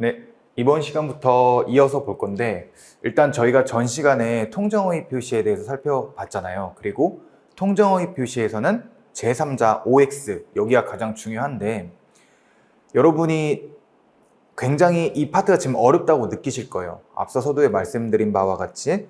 네, 이번 시간부터 이어서 볼 건데 일단 저희가 전 시간에 통정어휘 표시에 대해서 살펴봤잖아요. 그리고 통정어휘 표시에서는 제3자 OX 여기가 가장 중요한데 여러분이 굉장히 이 파트가 지금 어렵다고 느끼실 거예요. 앞서 서두에 말씀드린 바와 같이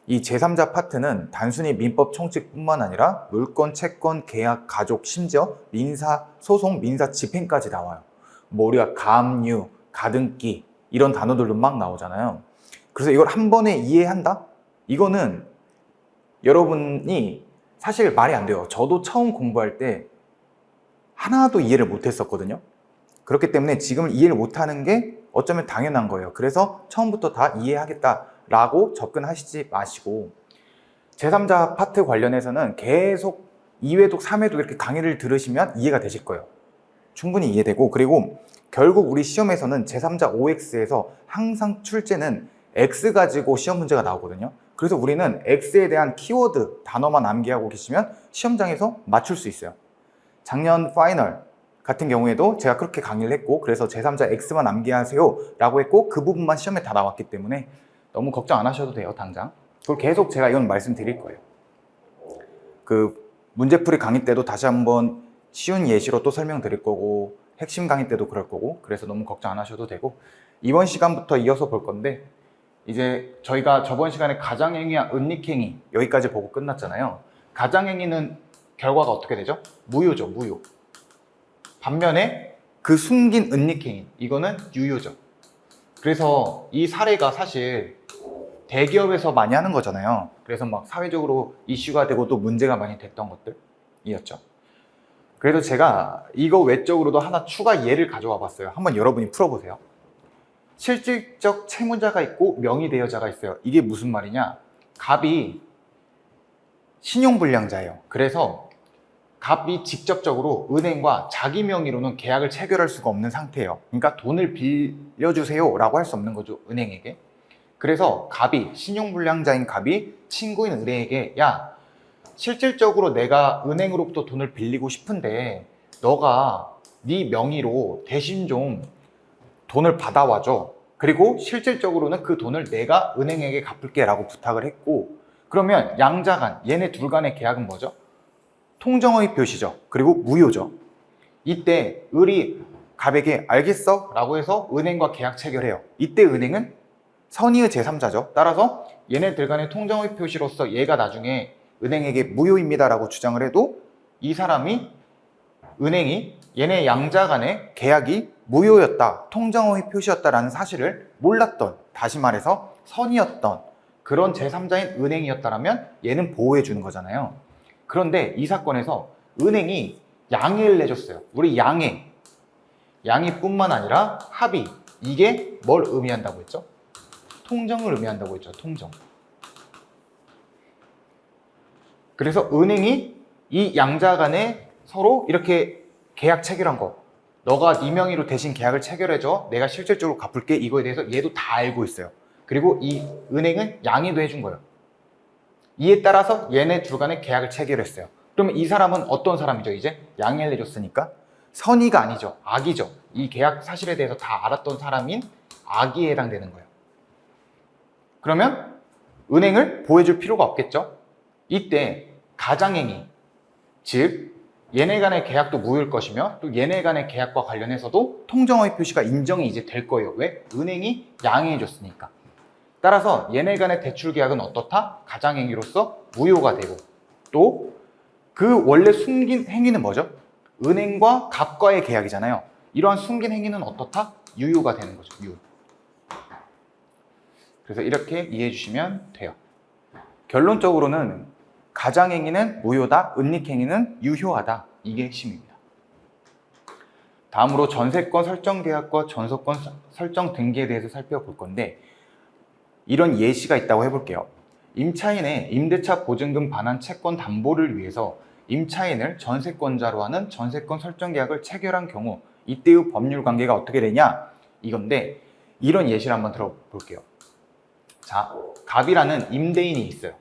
이 제3자 파트는 단순히 민법 총칙뿐만 아니라 물권, 채권, 계약, 가족, 심지어 민사, 소송, 민사 집행까지 나와요. 뭐 우리가 가압류, 가등기 이런 단어들도 막 나오잖아요. 그래서 이걸 한 번에 이해한다? 이거는 여러분이 사실 말이 안 돼요. 저도 처음 공부할 때 하나도 이해를 못했었거든요. 그렇기 때문에 지금 이해를 못하는 게 어쩌면 당연한 거예요. 그래서 처음부터 다 이해하겠다라고 접근하시지 마시고 제3자 파트 관련해서는 계속 2회독, 3회독 이렇게 강의를 들으시면 이해가 되실 거예요. 충분히 이해되고 그리고 결국 우리 시험에서는 제3자 OX에서 항상 출제는 X 가지고 시험 문제가 나오거든요. 그래서 우리는 X에 대한 키워드, 단어만 암기하고 계시면 시험장에서 맞출 수 있어요. 작년 파이널 같은 경우에도 제가 그렇게 강의를 했고 그래서 제3자 X만 암기하세요 라고 했고 그 부분만 시험에 다 나왔기 때문에 너무 걱정 안 하셔도 돼요. 당장 그걸 계속 제가 이건 말씀드릴 거예요. 그 문제풀이 강의 때도 다시 한번 쉬운 예시로 또 설명드릴 거고 핵심 강의 때도 그럴 거고 그래서 너무 걱정 안 하셔도 되고 이번 시간부터 이어서 볼 건데 이제 저희가 저번 시간에 가장행위와 은닉행위 여기까지 보고 끝났잖아요. 가장행위는 결과가 어떻게 되죠? 무효죠. 무효. 반면에 그 숨긴 은닉행위 이거는 유효죠. 그래서 이 사례가 사실 대기업에서 많이 하는 거잖아요. 그래서 막 사회적으로 이슈가 되고 또 문제가 많이 됐던 것들이었죠. 그래서 제가 이거 외적으로도 하나 추가 예를 가져와 봤어요. 한번 여러분이 풀어보세요. 실질적 채무자가 있고 명의대여자가 있어요. 이게 무슨 말이냐? 갑이 신용불량자예요. 그래서 갑이 직접적으로 은행과 자기 명의로는 계약을 체결할 수가 없는 상태예요. 그러니까 돈을 빌려주세요 라고 할 수 없는 거죠. 은행에게. 그래서 갑이, 신용불량자인 갑이 친구인 은행에게 야, 실질적으로 내가 은행으로부터 돈을 빌리고 싶은데 너가 네 명의로 대신 좀 돈을 받아와줘. 그리고 실질적으로는 그 돈을 내가 은행에게 갚을게 라고 부탁을 했고 그러면 양자 간, 얘네 둘 간의 계약은 뭐죠? 통정어휘 표시죠. 그리고 무효죠. 이때 을이 갑에게 알겠어? 라고 해서 은행과 계약 체결해요. 이때 은행은 선의의 제3자죠. 따라서 얘네들 간의 통정어휘 표시로서 얘가 나중에 은행에게 무효입니다 라고 주장을 해도 이 사람이 은행이 얘네 양자 간의 계약이 무효였다, 통정어휘 표시였다라는 사실을 몰랐던, 다시 말해서 선의였던 그런 제3자인 은행이었다면 얘는 보호해 주는 거잖아요. 그런데 이 사건에서 은행이 양해를 내줬어요. 우리 양해뿐만 아니라 합의, 이게 뭘 의미한다고 했죠? 통정을 의미한다고 했죠. 통정. 그래서 은행이 이 양자 간에 서로 이렇게 계약 체결한 거, 너가 네 명의로 대신 계약을 체결해줘, 내가 실질적으로 갚을게, 이거에 대해서 얘도 다 알고 있어요. 그리고 이 은행은 양해도 해준 거예요. 이에 따라서 얘네 둘 간의 계약을 체결했어요. 그러면 이 사람은 어떤 사람이죠? 이제 양해를 해줬으니까 선의가 아니죠. 악이죠. 이 계약 사실에 대해서 다 알았던 사람인 악의에 해당되는 거예요. 그러면 은행을 보호해줄 필요가 없겠죠. 이때 가장행위, 즉 얘네 간의 계약도 무효일 것이며 또 얘네 간의 계약과 관련해서도 통정어휘 표시가 인정이 이제 될 거예요. 왜? 은행이 양해해줬으니까. 따라서 얘네 간의 대출 계약은 어떻다? 가장행위로서 무효가 되고 또 그 원래 숨긴 행위는 뭐죠? 은행과 갑과의 계약이잖아요. 이러한 숨긴 행위는 어떻다? 유효가 되는 거죠. 유효. 그래서 이렇게 이해해 주시면 돼요. 결론적으로는 가장행위는 무효다, 은닉행위는 유효하다. 이게 핵심입니다. 다음으로 전세권 설정 계약과 전세권 설정 등기에 대해서 살펴볼 건데 이런 예시가 있다고 해볼게요. 임차인의 임대차 보증금 반환 채권 담보를 위해서 임차인을 전세권자로 하는 전세권 설정 계약을 체결한 경우 이때의 법률 관계가 어떻게 되냐? 이건데 이런 예시를 한번 들어볼게요. 자, 갑이라는 임대인이 있어요.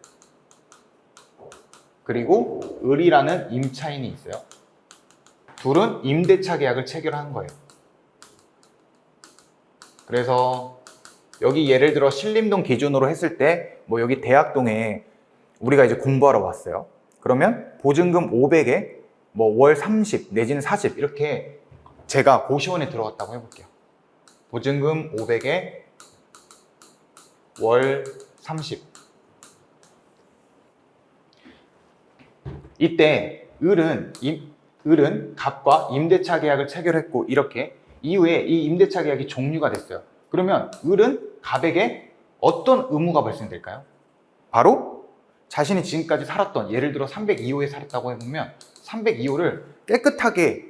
그리고 을이라는 임차인이 있어요. 둘은 임대차 계약을 체결한 거예요. 그래서 여기 예를 들어 신림동 기준으로 했을 때 뭐 여기 대학동에 우리가 이제 공부하러 왔어요. 그러면 보증금 500에 뭐 월 30 내지는 40 이렇게 제가 고시원에 들어갔다고 해볼게요. 보증금 500에 월 30. 이때 을은 갑과 임대차 계약을 체결했고 이렇게 이후에 이 임대차 계약이 종료가 됐어요. 그러면 을은 갑에게 어떤 의무가 발생될까요? 바로 자신이 지금까지 살았던, 예를 들어 302호에 살았다고 해보면 302호를 깨끗하게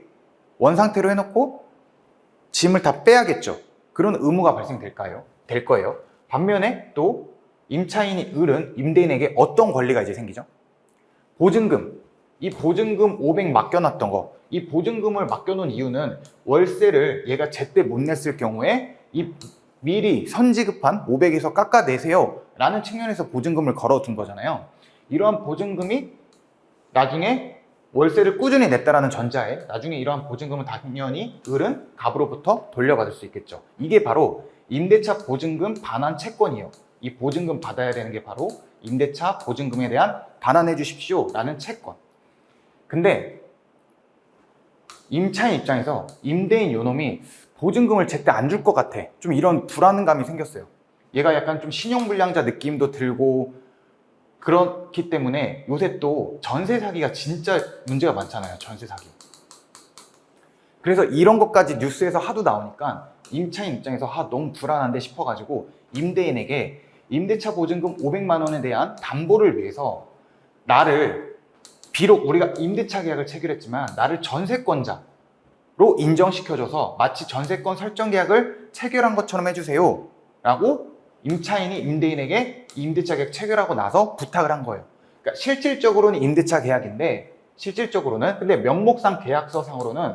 원상태로 해놓고 짐을 다 빼야겠죠. 그런 의무가 발생될까요? 될 거예요. 반면에 또 임차인이 을은 임대인에게 어떤 권리가 이제 생기죠? 보증금, 이 보증금 500 맡겨놨던 거, 이 보증금을 맡겨놓은 이유는 월세를 얘가 제때 못 냈을 경우에 이 미리 선지급한 500에서 깎아내세요 라는 측면에서 보증금을 걸어둔 거잖아요. 이러한 보증금이 나중에 월세를 꾸준히 냈다라는 전제하에 나중에 이러한 보증금은 당연히 을은 갑으로부터 돌려받을 수 있겠죠. 이게 바로 임대차 보증금 반환 채권이에요. 이 보증금 받아야 되는 게 바로 임대차 보증금에 대한 반환해 주십시오 라는 채권. 근데 임차인 입장에서 임대인 요놈이 보증금을 제때 안 줄 것 같아. 좀 이런 불안감이 생겼어요. 얘가 약간 좀 신용불량자 느낌도 들고 그렇기 때문에 요새 또 전세 사기가 진짜 문제가 많잖아요. 전세 사기. 그래서 이런 것까지 뉴스에서 하도 나오니까 임차인 입장에서 너무 불안한데 싶어가지고 임대인에게 임대차 보증금 500만 원에 대한 담보를 위해서 나를, 비록 우리가 임대차 계약을 체결했지만 나를 전세권자로 인정시켜줘서 마치 전세권 설정 계약을 체결한 것처럼 해주세요 라고 임차인이 임대인에게 임대차 계약 체결하고 나서 부탁을 한 거예요. 그러니까 실질적으로는 임대차 계약인데 근데 명목상 계약서상으로는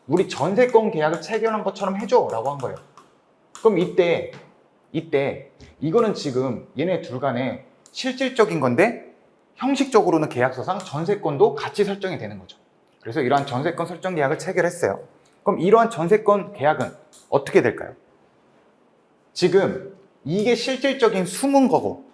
우리 전세권 계약을 체결한 것처럼 해줘 라고 한 거예요. 그럼 이때 이거는 지금 얘네 둘 간에 실질적인 건데 형식적으로는 계약서상 전세권도 같이 설정이 되는 거죠. 그래서 이러한 전세권 설정 계약을 체결했어요. 그럼 이러한 전세권 계약은 어떻게 될까요? 지금 이게 실질적인 숨은 거고,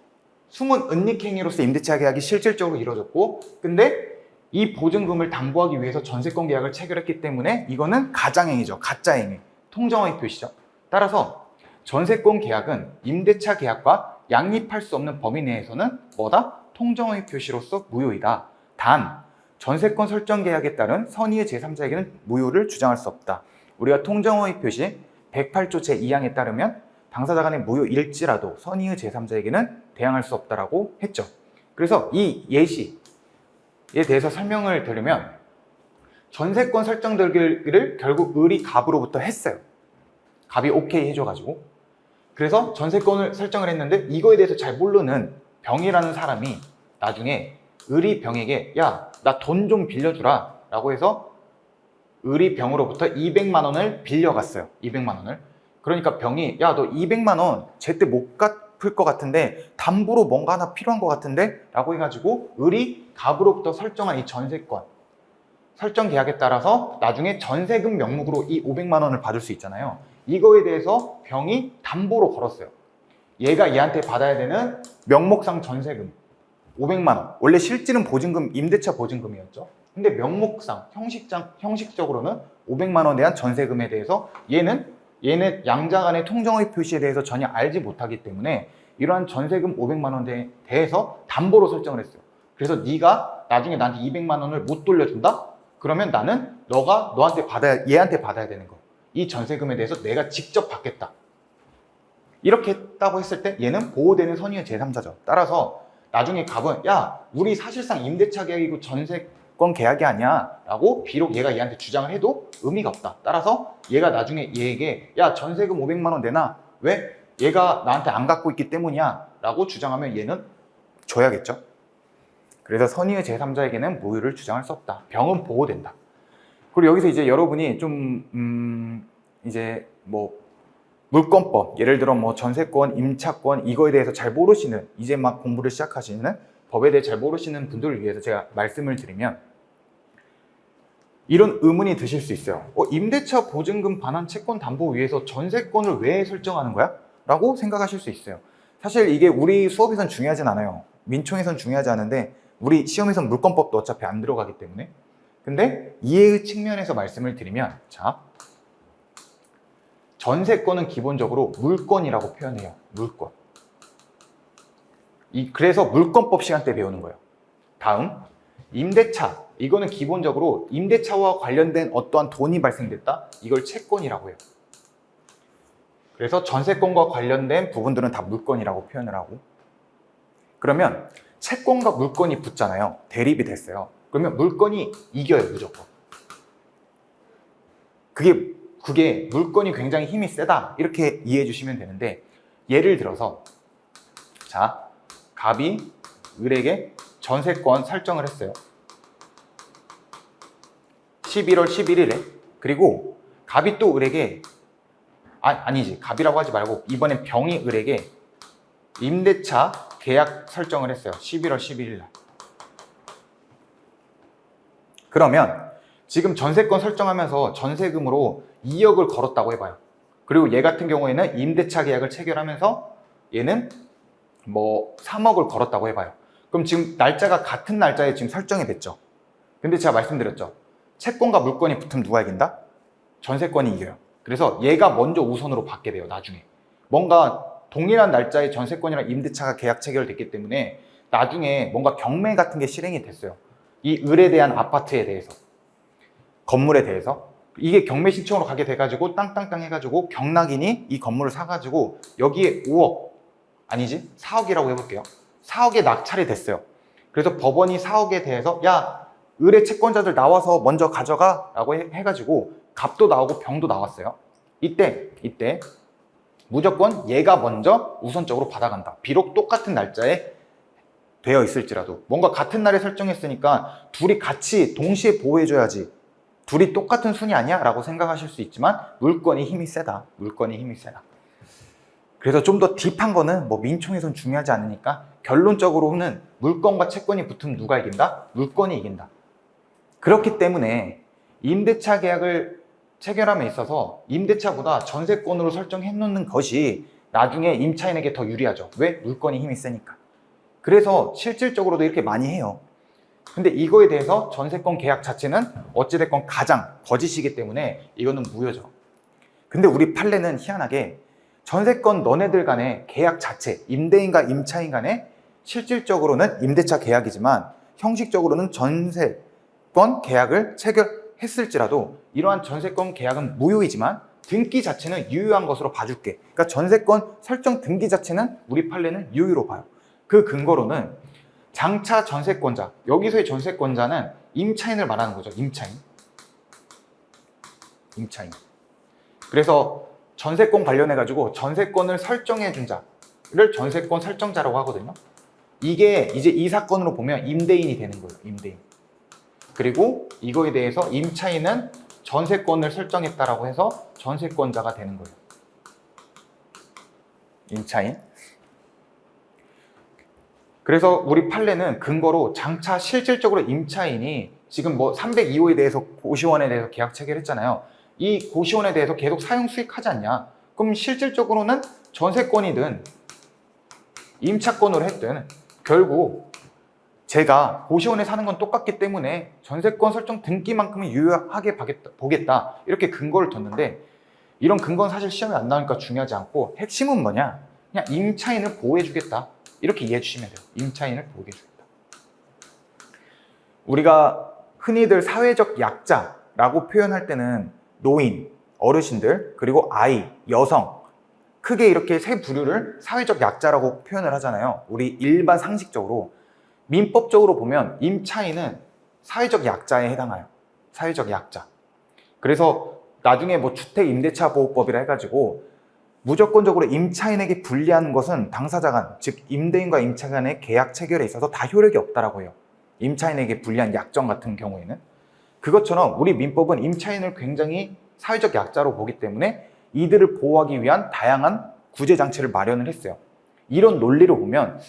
숨은 은닉행위로서 임대차 계약이 실질적으로 이루어졌고, 근데 이 보증금을 담보하기 위해서 전세권 계약을 체결했기 때문에 이거는 가장행위죠. 가짜행위. 통정의 표시죠. 따라서 전세권 계약은 임대차 계약과 양립할 수 없는 범위 내에서는 뭐다? 통정의 표시로서 무효이다. 단, 전세권 설정 계약에 따른 선의의 제3자에게는 무효를 주장할 수 없다. 우리가 통정의 표시 108조 제2항에 따르면 당사자 간의 무효일지라도 선의의 제3자에게는 대항할 수 없다라고 했죠. 그래서 이 예시에 대해서 설명을 드리면 전세권 설정 들기를 결국 을이 갑으로부터 했어요. 갑이 오케이 해줘가지고. 그래서 전세권을 설정을 했는데 이거에 대해서 잘 모르는 병이라는 사람이 나중에 을이 병에게 야, 나 돈 좀 빌려주라 라고 해서 을이 병으로부터 200만 원을 빌려갔어요. 200만 원을. 그러니까 병이 야, 너 200만 원 제때 못 갚을 것 같은데 담보로 뭔가 하나 필요한 것 같은데 라고 해가지고 을이 갑으로부터 설정한 이 전세권 설정 계약에 따라서 나중에 전세금 명목으로 이 500만 원을 받을 수 있잖아요. 이거에 대해서 병이 담보로 걸었어요. 얘가 얘한테 받아야 되는 명목상 전세금 500만 원. 원래 실질은 보증금, 임대차 보증금이었죠. 근데 명목상, 형식적으로는 500만 원에 대한 전세금에 대해서 얘는 양자 간의 통정의 표시에 대해서 전혀 알지 못하기 때문에 이러한 전세금 500만 원에 대해서 담보로 설정을 했어요. 그래서 네가 나중에 나한테 200만 원을 못 돌려준다? 그러면 나는 얘한테 받아야 되는 거. 이 전세금에 대해서 내가 직접 받겠다. 이렇게 했다고 했을 때 얘는 보호되는 선의의 제3자죠. 따라서 나중에 갑은 야, 우리 사실상 임대차 계약이고 전세권 계약이 아니야 라고 비록 얘가 얘한테 주장을 해도 의미가 없다. 따라서 얘가 나중에 얘에게 야, 전세금 500만 원 내놔. 왜? 얘가 나한테 안 갖고 있기 때문이야 라고 주장하면 얘는 줘야겠죠. 그래서 선의의 제3자에게는 무효를 주장할 수 없다. 병은 보호된다. 그리고 여기서 이제 여러분이 좀 이제 뭐 물권법, 예를 들어 뭐 전세권, 임차권 이거에 대해서 잘 모르시는, 이제 막 공부를 시작하시는, 법에 대해 잘 모르시는 분들을 위해서 제가 말씀을 드리면 이런 의문이 드실 수 있어요. 임대차 보증금 반환 채권 담보 위에서 전세권을 왜 설정하는 거야? 라고 생각하실 수 있어요. 사실 이게 우리 수업에선 중요하진 않아요. 민총에선 중요하지 않은데 우리 시험에선 물권법도 어차피 안 들어가기 때문에. 근데 이해의 측면에서 말씀을 드리면, 자, 전세권은 기본적으로 물권이라고 표현해요. 물권. 그래서 물권법 시간 때 배우는 거예요. 다음, 임대차. 이거는 기본적으로 임대차와 관련된 어떠한 돈이 발생됐다? 이걸 채권이라고 해요. 그래서 전세권과 관련된 부분들은 다 물권이라고 표현을 하고, 그러면 채권과 물권이 붙잖아요. 대립이 됐어요. 그러면 물권이 이겨요, 무조건. 그게 물건이 굉장히 힘이 세다 이렇게 이해해 주시면 되는데, 예를 들어서 자, 갑이 을에게 전세권 설정을 했어요. 11월 11일에. 그리고 갑이 또 을에게 아니지, 갑이라고 하지 말고 이번엔 병이 을에게 임대차 계약 설정을 했어요. 11월 11일 날. 그러면 지금 전세권 설정하면서 전세금으로 2억을 걸었다고 해봐요. 그리고 얘 같은 경우에는 임대차 계약을 체결하면서 얘는 뭐 3억을 걸었다고 해봐요. 그럼 지금 날짜가 같은 날짜에 지금 설정이 됐죠. 근데 제가 말씀드렸죠. 채권과 물권이 붙으면 누가 이긴다? 전세권이 이겨요. 그래서 얘가 먼저 우선으로 받게 돼요, 나중에. 뭔가 동일한 날짜에 전세권이랑 임대차가 계약 체결됐기 때문에 나중에 뭔가 경매 같은 게 실행이 됐어요. 이 을에 대한 아파트에 대해서, 건물에 대해서. 이게 경매 신청으로 가게 돼가지고 땅땅땅 해가지고 경락인이 이 건물을 사가지고 여기에 5억, 아니지 4억이라고 해볼게요. 4억에 낙찰이 됐어요. 그래서 법원이 4억에 대해서 야, 을의 채권자들 나와서 먼저 가져가 라고 해가지고 갑도 나오고 병도 나왔어요. 이때 무조건 얘가 먼저 우선적으로 받아간다. 비록 똑같은 날짜에 되어 있을지라도. 뭔가 같은 날에 설정했으니까 둘이 같이 동시에 보호해줘야지, 둘이 똑같은 순위 아니야? 라고 생각하실 수 있지만 물권이 힘이 세다. 물권이 힘이 세다. 그래서 좀 더 딥한 거는 뭐 민총에선 중요하지 않으니까 결론적으로는 물권과 채권이 붙으면 누가 이긴다? 물권이 이긴다. 그렇기 때문에 임대차 계약을 체결함에 있어서 임대차보다 전세권으로 설정해 놓는 것이 나중에 임차인에게 더 유리하죠. 왜? 물권이 힘이 세니까. 그래서 실질적으로도 이렇게 많이 해요. 근데 이거에 대해서 전세권 계약 자체는 어찌됐건 가장 거짓이기 때문에 이거는 무효죠. 근데 우리 판례는 희한하게 전세권 너네들 간의 계약 자체, 임대인과 임차인 간의 실질적으로는 임대차 계약이지만 형식적으로는 전세권 계약을 체결했을지라도 이러한 전세권 계약은 무효이지만 등기 자체는 유효한 것으로 봐줄게. 그러니까 전세권 설정 등기 자체는 우리 판례는 유효로 봐요. 그 근거로는 장차 전세권자, 여기서의 전세권자는 임차인을 말하는 거죠. 임차인. 그래서 전세권 관련해가지고 전세권을 설정해준 자를 전세권 설정자라고 하거든요. 이게 이제 이 사건으로 보면 임대인이 되는 거예요. 임대인. 그리고 이거에 대해서 임차인은 전세권을 설정했다라고 해서 전세권자가 되는 거예요. 임차인. 그래서 우리 판례는 근거로 장차 실질적으로 임차인이 지금 뭐 302호에 대해서 고시원에 대해서 계약 체결했잖아요. 이 고시원에 대해서 계속 사용 수익하지 않냐? 그럼 실질적으로는 전세권이든 임차권으로 했든 결국 제가 고시원에 사는 건 똑같기 때문에 전세권 설정 등기만큼은 유효하게 보겠다. 이렇게 근거를 뒀는데 이런 근거는 사실 시험에 안 나오니까 중요하지 않고 핵심은 뭐냐? 그냥 임차인을 보호해주겠다. 이렇게 이해해 주시면 돼요. 임차인을 보호해주겠다. 우리가 흔히들 사회적 약자라고 표현할 때는 노인, 어르신들, 그리고 아이, 여성, 크게 이렇게 세 부류를 사회적 약자라고 표현을 하잖아요. 우리 일반 상식적으로. 민법적으로 보면 임차인은 사회적 약자에 해당해요. 사회적 약자. 그래서 나중에 뭐 주택임대차보호법이라 해가지고 무조건적으로 임차인에게 불리한 것은 당사자 간, 즉 임대인과 임차 간의 계약 체결에 있어서 다 효력이 없다라고 해요. 임차인에게 불리한 약정 같은 경우에는. 그것처럼 우리 민법은 임차인을 굉장히 사회적 약자로 보기 때문에 이들을 보호하기 위한 다양한 구제 장치를 마련을 했어요. 이런 논리로 보면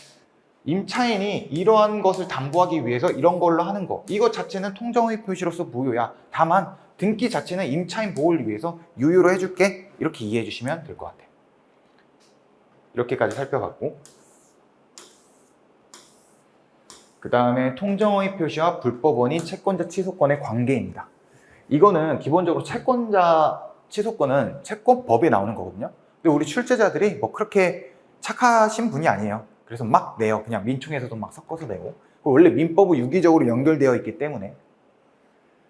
임차인이 이러한 것을 담보하기 위해서 이런 걸로 하는 거, 이것 자체는 통정의 표시로서 무효야. 다만 등기 자체는 임차인 보호를 위해서 유효로 해줄게. 이렇게 이해해 주시면 될 것 같아요. 이렇게까지 살펴봤고, 그 다음에 통정의 표시와 불법 원인 채권자 취소권의 관계입니다. 이거는 기본적으로 채권자 취소권은 채권법에 나오는 거거든요. 근데 우리 출제자들이 뭐 그렇게 착하신 분이 아니에요. 그래서 막 내요. 그냥 민총에서도 막 섞어서 내고. 원래 민법은 유기적으로 연결되어 있기 때문에.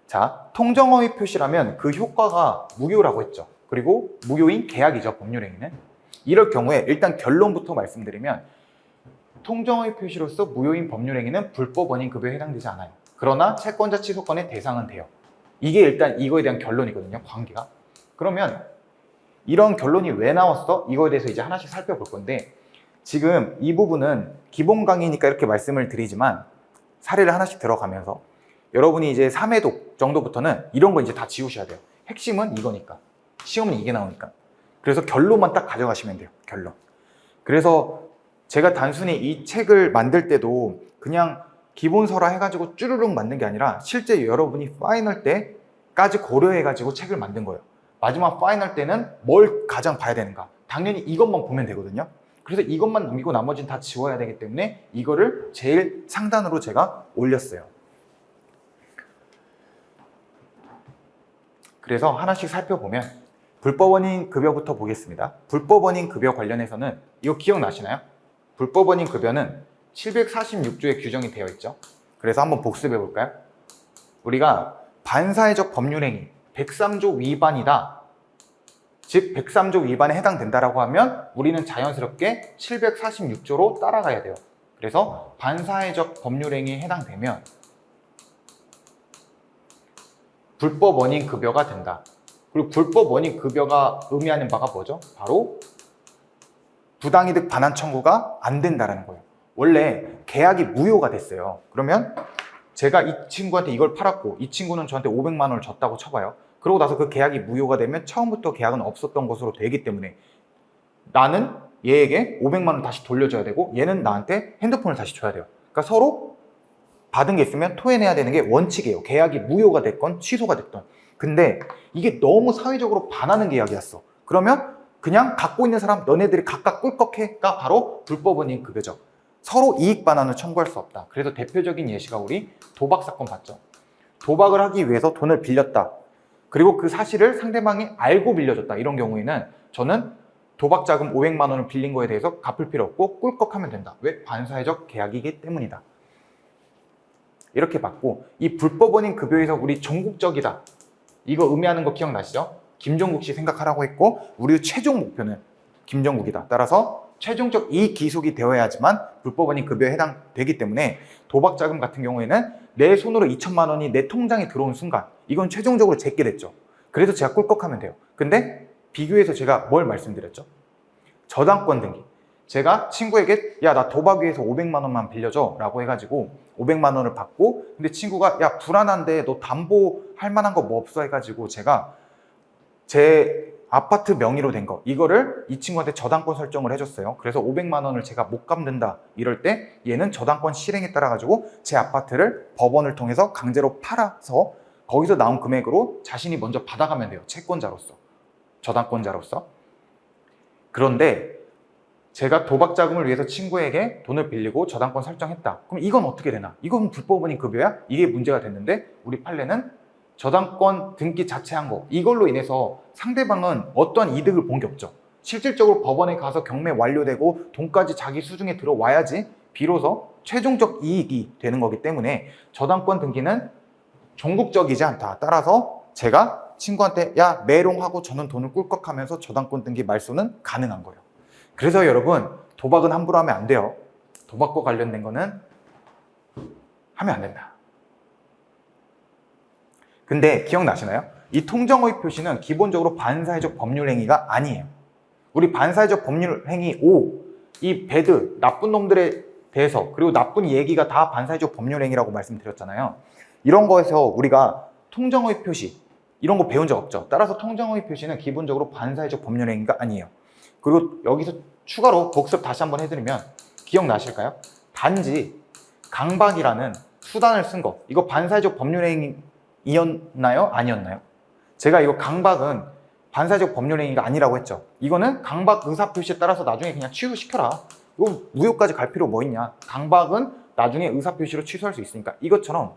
자, 통정의 표시라면 그 효과가 무효라고 했죠. 그리고 무효인 계약이죠, 법률행위는. 이럴 경우에 일단 결론부터 말씀드리면 통정의 표시로서 무효인 법률행위는 불법 원인 급여에 해당되지 않아요. 그러나 채권자 취소권의 대상은 돼요. 이게 일단 이거에 대한 결론이거든요, 관계가. 그러면 이런 결론이 왜 나왔어? 이거에 대해서 이제 하나씩 살펴볼 건데, 지금 이 부분은 기본 강의니까 이렇게 말씀을 드리지만 사례를 하나씩 들어가면서 여러분이 이제 3회독 정도부터는 이런 거 이제 다 지우셔야 돼요. 핵심은 이거니까. 시험은 이게 나오니까. 그래서 결론만 딱 가져가시면 돼요. 결론. 그래서 제가 단순히 이 책을 만들 때도 그냥 기본서라 해가지고 쭈르륵 만든 게 아니라 실제 여러분이 파이널 때까지 고려해가지고 책을 만든 거예요. 마지막 파이널 때는 뭘 가장 봐야 되는가? 당연히 이것만 보면 되거든요. 그래서 이것만 남기고 나머지는 다 지워야 되기 때문에 이거를 제일 상단으로 제가 올렸어요. 그래서 하나씩 살펴보면 불법 원인 급여부터 보겠습니다. 불법 원인 급여 관련해서는 이거 기억나시나요? 불법 원인 급여는 746조에 규정이 되어 있죠. 그래서 한번 복습해 볼까요? 우리가 반사회적 법률행위 103조 위반이다. 즉 103조 위반에 해당된다라고 하면 우리는 자연스럽게 746조로 따라가야 돼요. 그래서 반사회적 법률행위에 해당되면 불법 원인 급여가 된다. 그리고 불법 원인 급여가 의미하는 바가 뭐죠? 바로 부당이득 반환 청구가 안 된다라는 거예요. 원래 계약이 무효가 됐어요. 그러면 제가 이 친구한테 이걸 팔았고 이 친구는 저한테 500만 원을 줬다고 쳐봐요. 그러고 나서 그 계약이 무효가 되면 처음부터 계약은 없었던 것으로 되기 때문에 나는 얘에게 500만 원 다시 돌려줘야 되고 얘는 나한테 핸드폰을 다시 줘야 돼요. 그러니까 서로 받은 게 있으면 토해내야 되는 게 원칙이에요. 계약이 무효가 됐건 취소가 됐던. 근데 이게 너무 사회적으로 반하는 계약이었어. 그러면 그냥 갖고 있는 사람 너네들이 각각 꿀꺽해가 바로 불법 원인 급여죠. 서로 이익 반환을 청구할 수 없다. 그래서 대표적인 예시가 우리 도박 사건 봤죠. 도박을 하기 위해서 돈을 빌렸다. 그리고 그 사실을 상대방이 알고 빌려줬다. 이런 경우에는 저는 도박 자금 500만 원을 빌린 거에 대해서 갚을 필요 없고 꿀꺽하면 된다. 왜? 반사회적 계약이기 때문이다. 이렇게 봤고, 이 불법 원인 급여에서 우리 전국적이다. 이거 의미하는 거 기억나시죠? 김종국 씨 생각하라고 했고 우리 최종 목표는 김종국이다. 따라서 최종적 이익 기속이 되어야지만 불법 원인 급여에 해당되기 때문에 도박 자금 같은 경우에는 내 손으로 2천만 원이 내 통장에 들어온 순간 이건 최종적으로 제게 됐죠. 그래서 제가 꿀꺽하면 돼요. 근데 비교해서 제가 뭘 말씀드렸죠? 저당권 등기. 제가 친구에게 야, 나 도박 위해서 500만 원만 빌려줘 라고 해가지고 500만 원을 받고, 근데 친구가 야, 불안한데 너 담보할 만한 거 뭐 없어 해가지고 제가 제 아파트 명의로 된 거 이거를 이 친구한테 저당권 설정을 해줬어요. 그래서 500만 원을 제가 못 갚는다 이럴 때 얘는 저당권 실행에 따라 가지고 제 아파트를 법원을 통해서 강제로 팔아서 거기서 나온 금액으로 자신이 먼저 받아가면 돼요. 채권자로서, 저당권자로서. 그런데 제가 도박 자금을 위해서 친구에게 돈을 빌리고 저당권 설정했다. 그럼 이건 어떻게 되나? 이건 불법 원인 급여야? 이게 문제가 됐는데 우리 판례는 저당권 등기 자체한 거 이걸로 인해서 상대방은 어떠한 이득을 본 게 없죠. 실질적으로 법원에 가서 경매 완료되고 돈까지 자기 수중에 들어와야지 비로소 최종적 이익이 되는 거기 때문에 저당권 등기는 종국적이지 않다. 따라서 제가 친구한테 야, 메롱하고 저는 돈을 꿀꺽하면서 저당권 등기 말소는 가능한 거예요. 그래서 여러분, 도박은 함부로 하면 안 돼요. 도박과 관련된 거는 하면 안 된다. 근데 기억나시나요? 이 통정의 표시는 기본적으로 반사회적 법률행위가 아니에요. 우리 반사회적 법률행위 5, 이 배드, 나쁜 놈들에 대해서, 그리고 나쁜 얘기가 다 반사회적 법률행위라고 말씀드렸잖아요. 이런 거에서 우리가 통정의 표시, 이런 거 배운 적 없죠. 따라서 통정의 표시는 기본적으로 반사회적 법률행위가 아니에요. 그리고 여기서 추가로 복습 다시 한번 해드리면 기억나실까요? 단지 강박이라는 수단을 쓴 거, 이거 반사회적 법률행위였나요? 아니었나요? 제가 이거 강박은 반사회적 법률행위가 아니라고 했죠. 이거는 강박 의사표시에 따라서 나중에 그냥 취소시켜라. 이거 무효까지 갈 필요 뭐 있냐. 강박은 나중에 의사표시로 취소할 수 있으니까. 이것처럼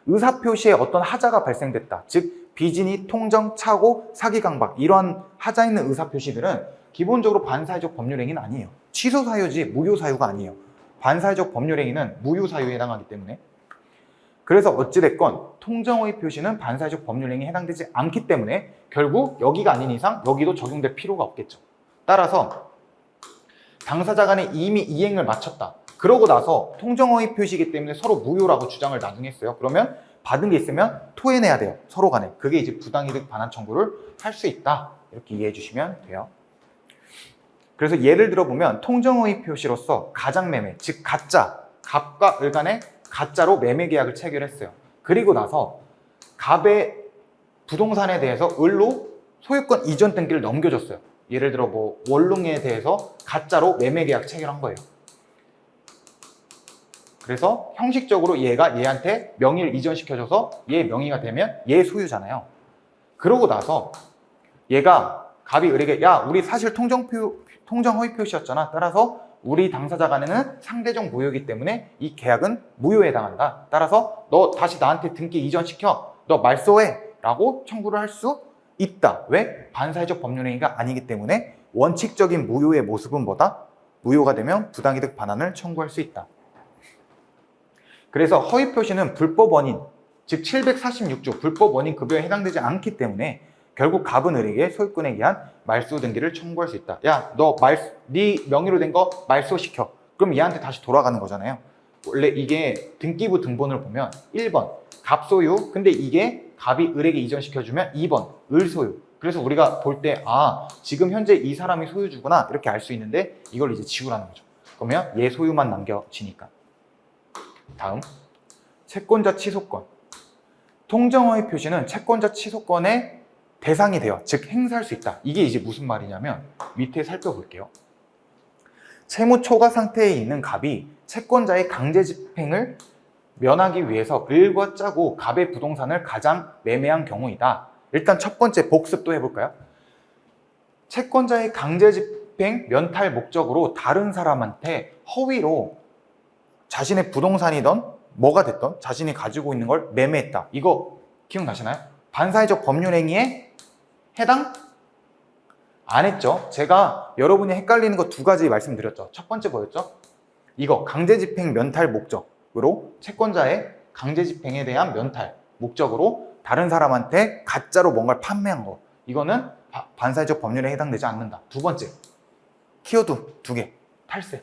의사표시에 어떤 하자가 발생됐다. 즉 비진이, 통정, 착오, 사기, 강박 이러한 하자 있는 의사표시들은 기본적으로 반사회적 법률행위는 아니에요. 취소 사유지 무효 사유가 아니에요. 반사회적 법률행위는 무효 사유에 해당하기 때문에. 그래서 어찌됐건 통정허위 표시는 반사회적 법률행위에 해당되지 않기 때문에 결국 여기가 아닌 이상 여기도 적용될 필요가 없겠죠. 따라서 당사자 간에 이미 이행을 마쳤다. 그러고 나서 통정허위 표시이기 때문에 서로 무효라고 주장을 나중에 했어요. 그러면 받은 게 있으면 토해내야 돼요. 서로 간에. 그게 이제 부당이득 반환 청구를 할 수 있다. 이렇게 이해해 주시면 돼요. 그래서 예를 들어 보면 통정허위 표시로서 가장매매, 즉 가짜, 갑과 을 간의 가짜로 매매 계약을 체결했어요. 그리고 나서 갑의 부동산에 대해서 을로 소유권 이전 등기를 넘겨줬어요. 예를 들어 뭐 원룸에 대해서 가짜로 매매 계약 체결한 거예요. 그래서 형식적으로 얘가 얘한테 명의를 이전시켜줘서 얘 명의가 되면 얘 소유잖아요. 그러고 나서 얘가 갑이 을에게 야 우리 사실 통정허위 표시였잖아. 따라서 우리 당사자 간에는 상대적 무효이기 때문에 이 계약은 무효에 해당한다. 따라서 너 다시 나한테 등기 이전시켜. 너 말소해. 라고 청구를 할 수 있다. 왜? 반사회적 법률행위가 아니기 때문에 원칙적인 무효의 모습은 뭐다? 무효가 되면 부당이득 반환을 청구할 수 있다. 그래서 허위 표시는 불법 원인, 즉 746조 불법 원인 급여에 해당되지 않기 때문에 결국 갑은 을에게 소유권에 의한 말소 등기를 청구할 수 있다. 야, 너 네 명의로 된 거 말소시켜. 그럼 얘한테 다시 돌아가는 거잖아요. 원래 이게 등기부 등본을 보면 1번 갑 소유, 근데 이게 갑이 을에게 이전시켜주면 2번 을 소유. 그래서 우리가 볼 때 지금 현재 이 사람이 소유주구나 이렇게 알 수 있는데 이걸 이제 지우라는 거죠. 그러면 얘 소유만 남겨지니까. 다음, 채권자 취소권. 통정허위 표시는 채권자 취소권의 대상이 돼요. 즉 행사할 수 있다. 이게 이제 무슨 말이냐면 밑에 살펴볼게요. 채무 초과 상태에 있는 갑이 채권자의 강제 집행을 면하기 위해서 을과 짜고 갑의 부동산을 가장 매매한 경우이다. 일단 첫 번째 복습도 해볼까요? 채권자의 강제 집행 면탈 목적으로 다른 사람한테 허위로 자신의 부동산이든 뭐가 됐든 자신이 가지고 있는 걸 매매했다. 이거 기억나시나요? 반사회적 법률행위에 해당? 안 했죠. 제가 여러분이 헷갈리는 거 두 가지 말씀드렸죠. 첫 번째 뭐였죠? 이거 강제집행 면탈 목적으로 채권자의 강제집행에 대한 면탈 목적으로 다른 사람한테 가짜로 뭔가를 판매한 거. 이거는 반사회적 법률에 해당되지 않는다. 두 번째, 키워드 두 개. 탈세.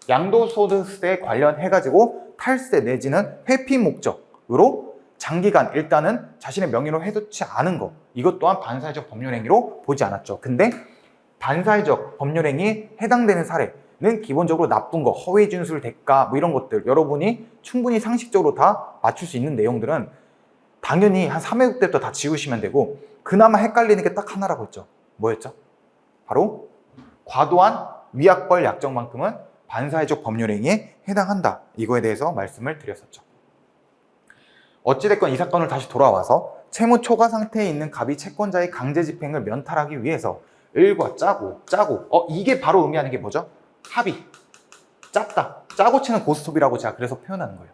양도소득세 관련해가지고 탈세 내지는 회피 목적으로 장기간 일단은 자신의 명의로 해두지 않은 거. 이것 또한 반사회적 법률행위로 보지 않았죠. 근데 반사회적 법률행위에 해당되는 사례는 기본적으로 나쁜 거, 허위 진술 대가 뭐 이런 것들 여러분이 충분히 상식적으로 다 맞출 수 있는 내용들은 당연히 한 3회국 때부터 다 지우시면 되고 그나마 헷갈리는 게 딱 하나라고 했죠. 뭐였죠? 바로 과도한 위약벌 약정만큼은 반사회적 법률행위에 해당한다. 이거에 대해서 말씀을 드렸었죠. 어찌됐건 이 사건을 다시 돌아와서 채무 초과 상태에 있는 갑이 채권자의 강제 집행을 면탈하기 위해서 을과 짜고 이게 바로 의미하는 게 뭐죠? 합의. 짰다. 짜고 치는 고스톱이라고 제가 그래서 표현하는 거예요.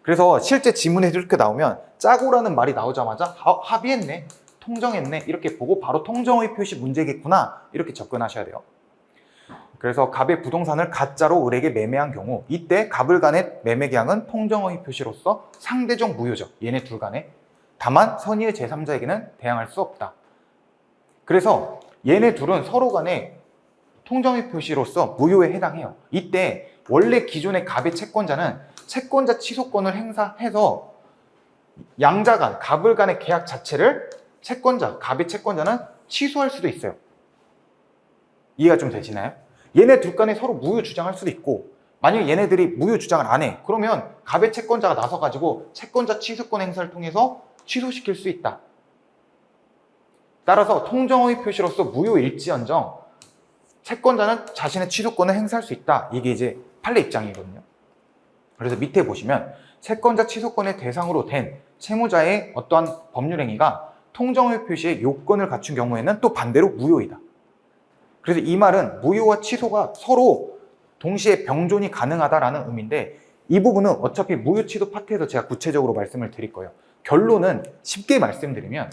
그래서 실제 지문에 이렇게 나오면 짜고라는 말이 나오자마자 합의했네, 통정했네 이렇게 보고 바로 통정의 표시 문제겠구나 이렇게 접근하셔야 돼요. 그래서 갑의 부동산을 가짜로 을에게 매매한 경우 이때 갑을 간의 매매 계약은 통정허위 표시로서 상대적 무효죠. 얘네 둘 간에. 다만 선의의 제3자에게는 대항할 수 없다. 그래서 얘네 둘은 서로 간에 통정허위 표시로서 무효에 해당해요. 이때 원래 기존의 갑의 채권자는 채권자 취소권을 행사해서 양자 간, 갑을 간의 계약 자체를 갑의 채권자는 취소할 수도 있어요. 이해가 좀 되시나요? 얘네 둘 간에 서로 무효 주장할 수도 있고 만약에 얘네들이 무효 주장을 안 해. 그러면 갑의 채권자가 나서가지고 채권자 취소권 행사를 통해서 취소시킬 수 있다. 따라서 통정허위 표시로서 무효일지언정 채권자는 자신의 취소권을 행사할 수 있다. 이게 이제 판례 입장이거든요. 그래서 밑에 보시면 채권자 취소권의 대상으로 된 채무자의 어떠한 법률 행위가 통정의 표시의 요건을 갖춘 경우에는 또 반대로 무효이다. 그래서 이 말은 무효와 취소가 서로 동시에 병존이 가능하다라는 의미인데, 이 부분은 어차피 무효 취소 파트에서 제가 구체적으로 말씀을 드릴 거예요. 결론은 쉽게 말씀드리면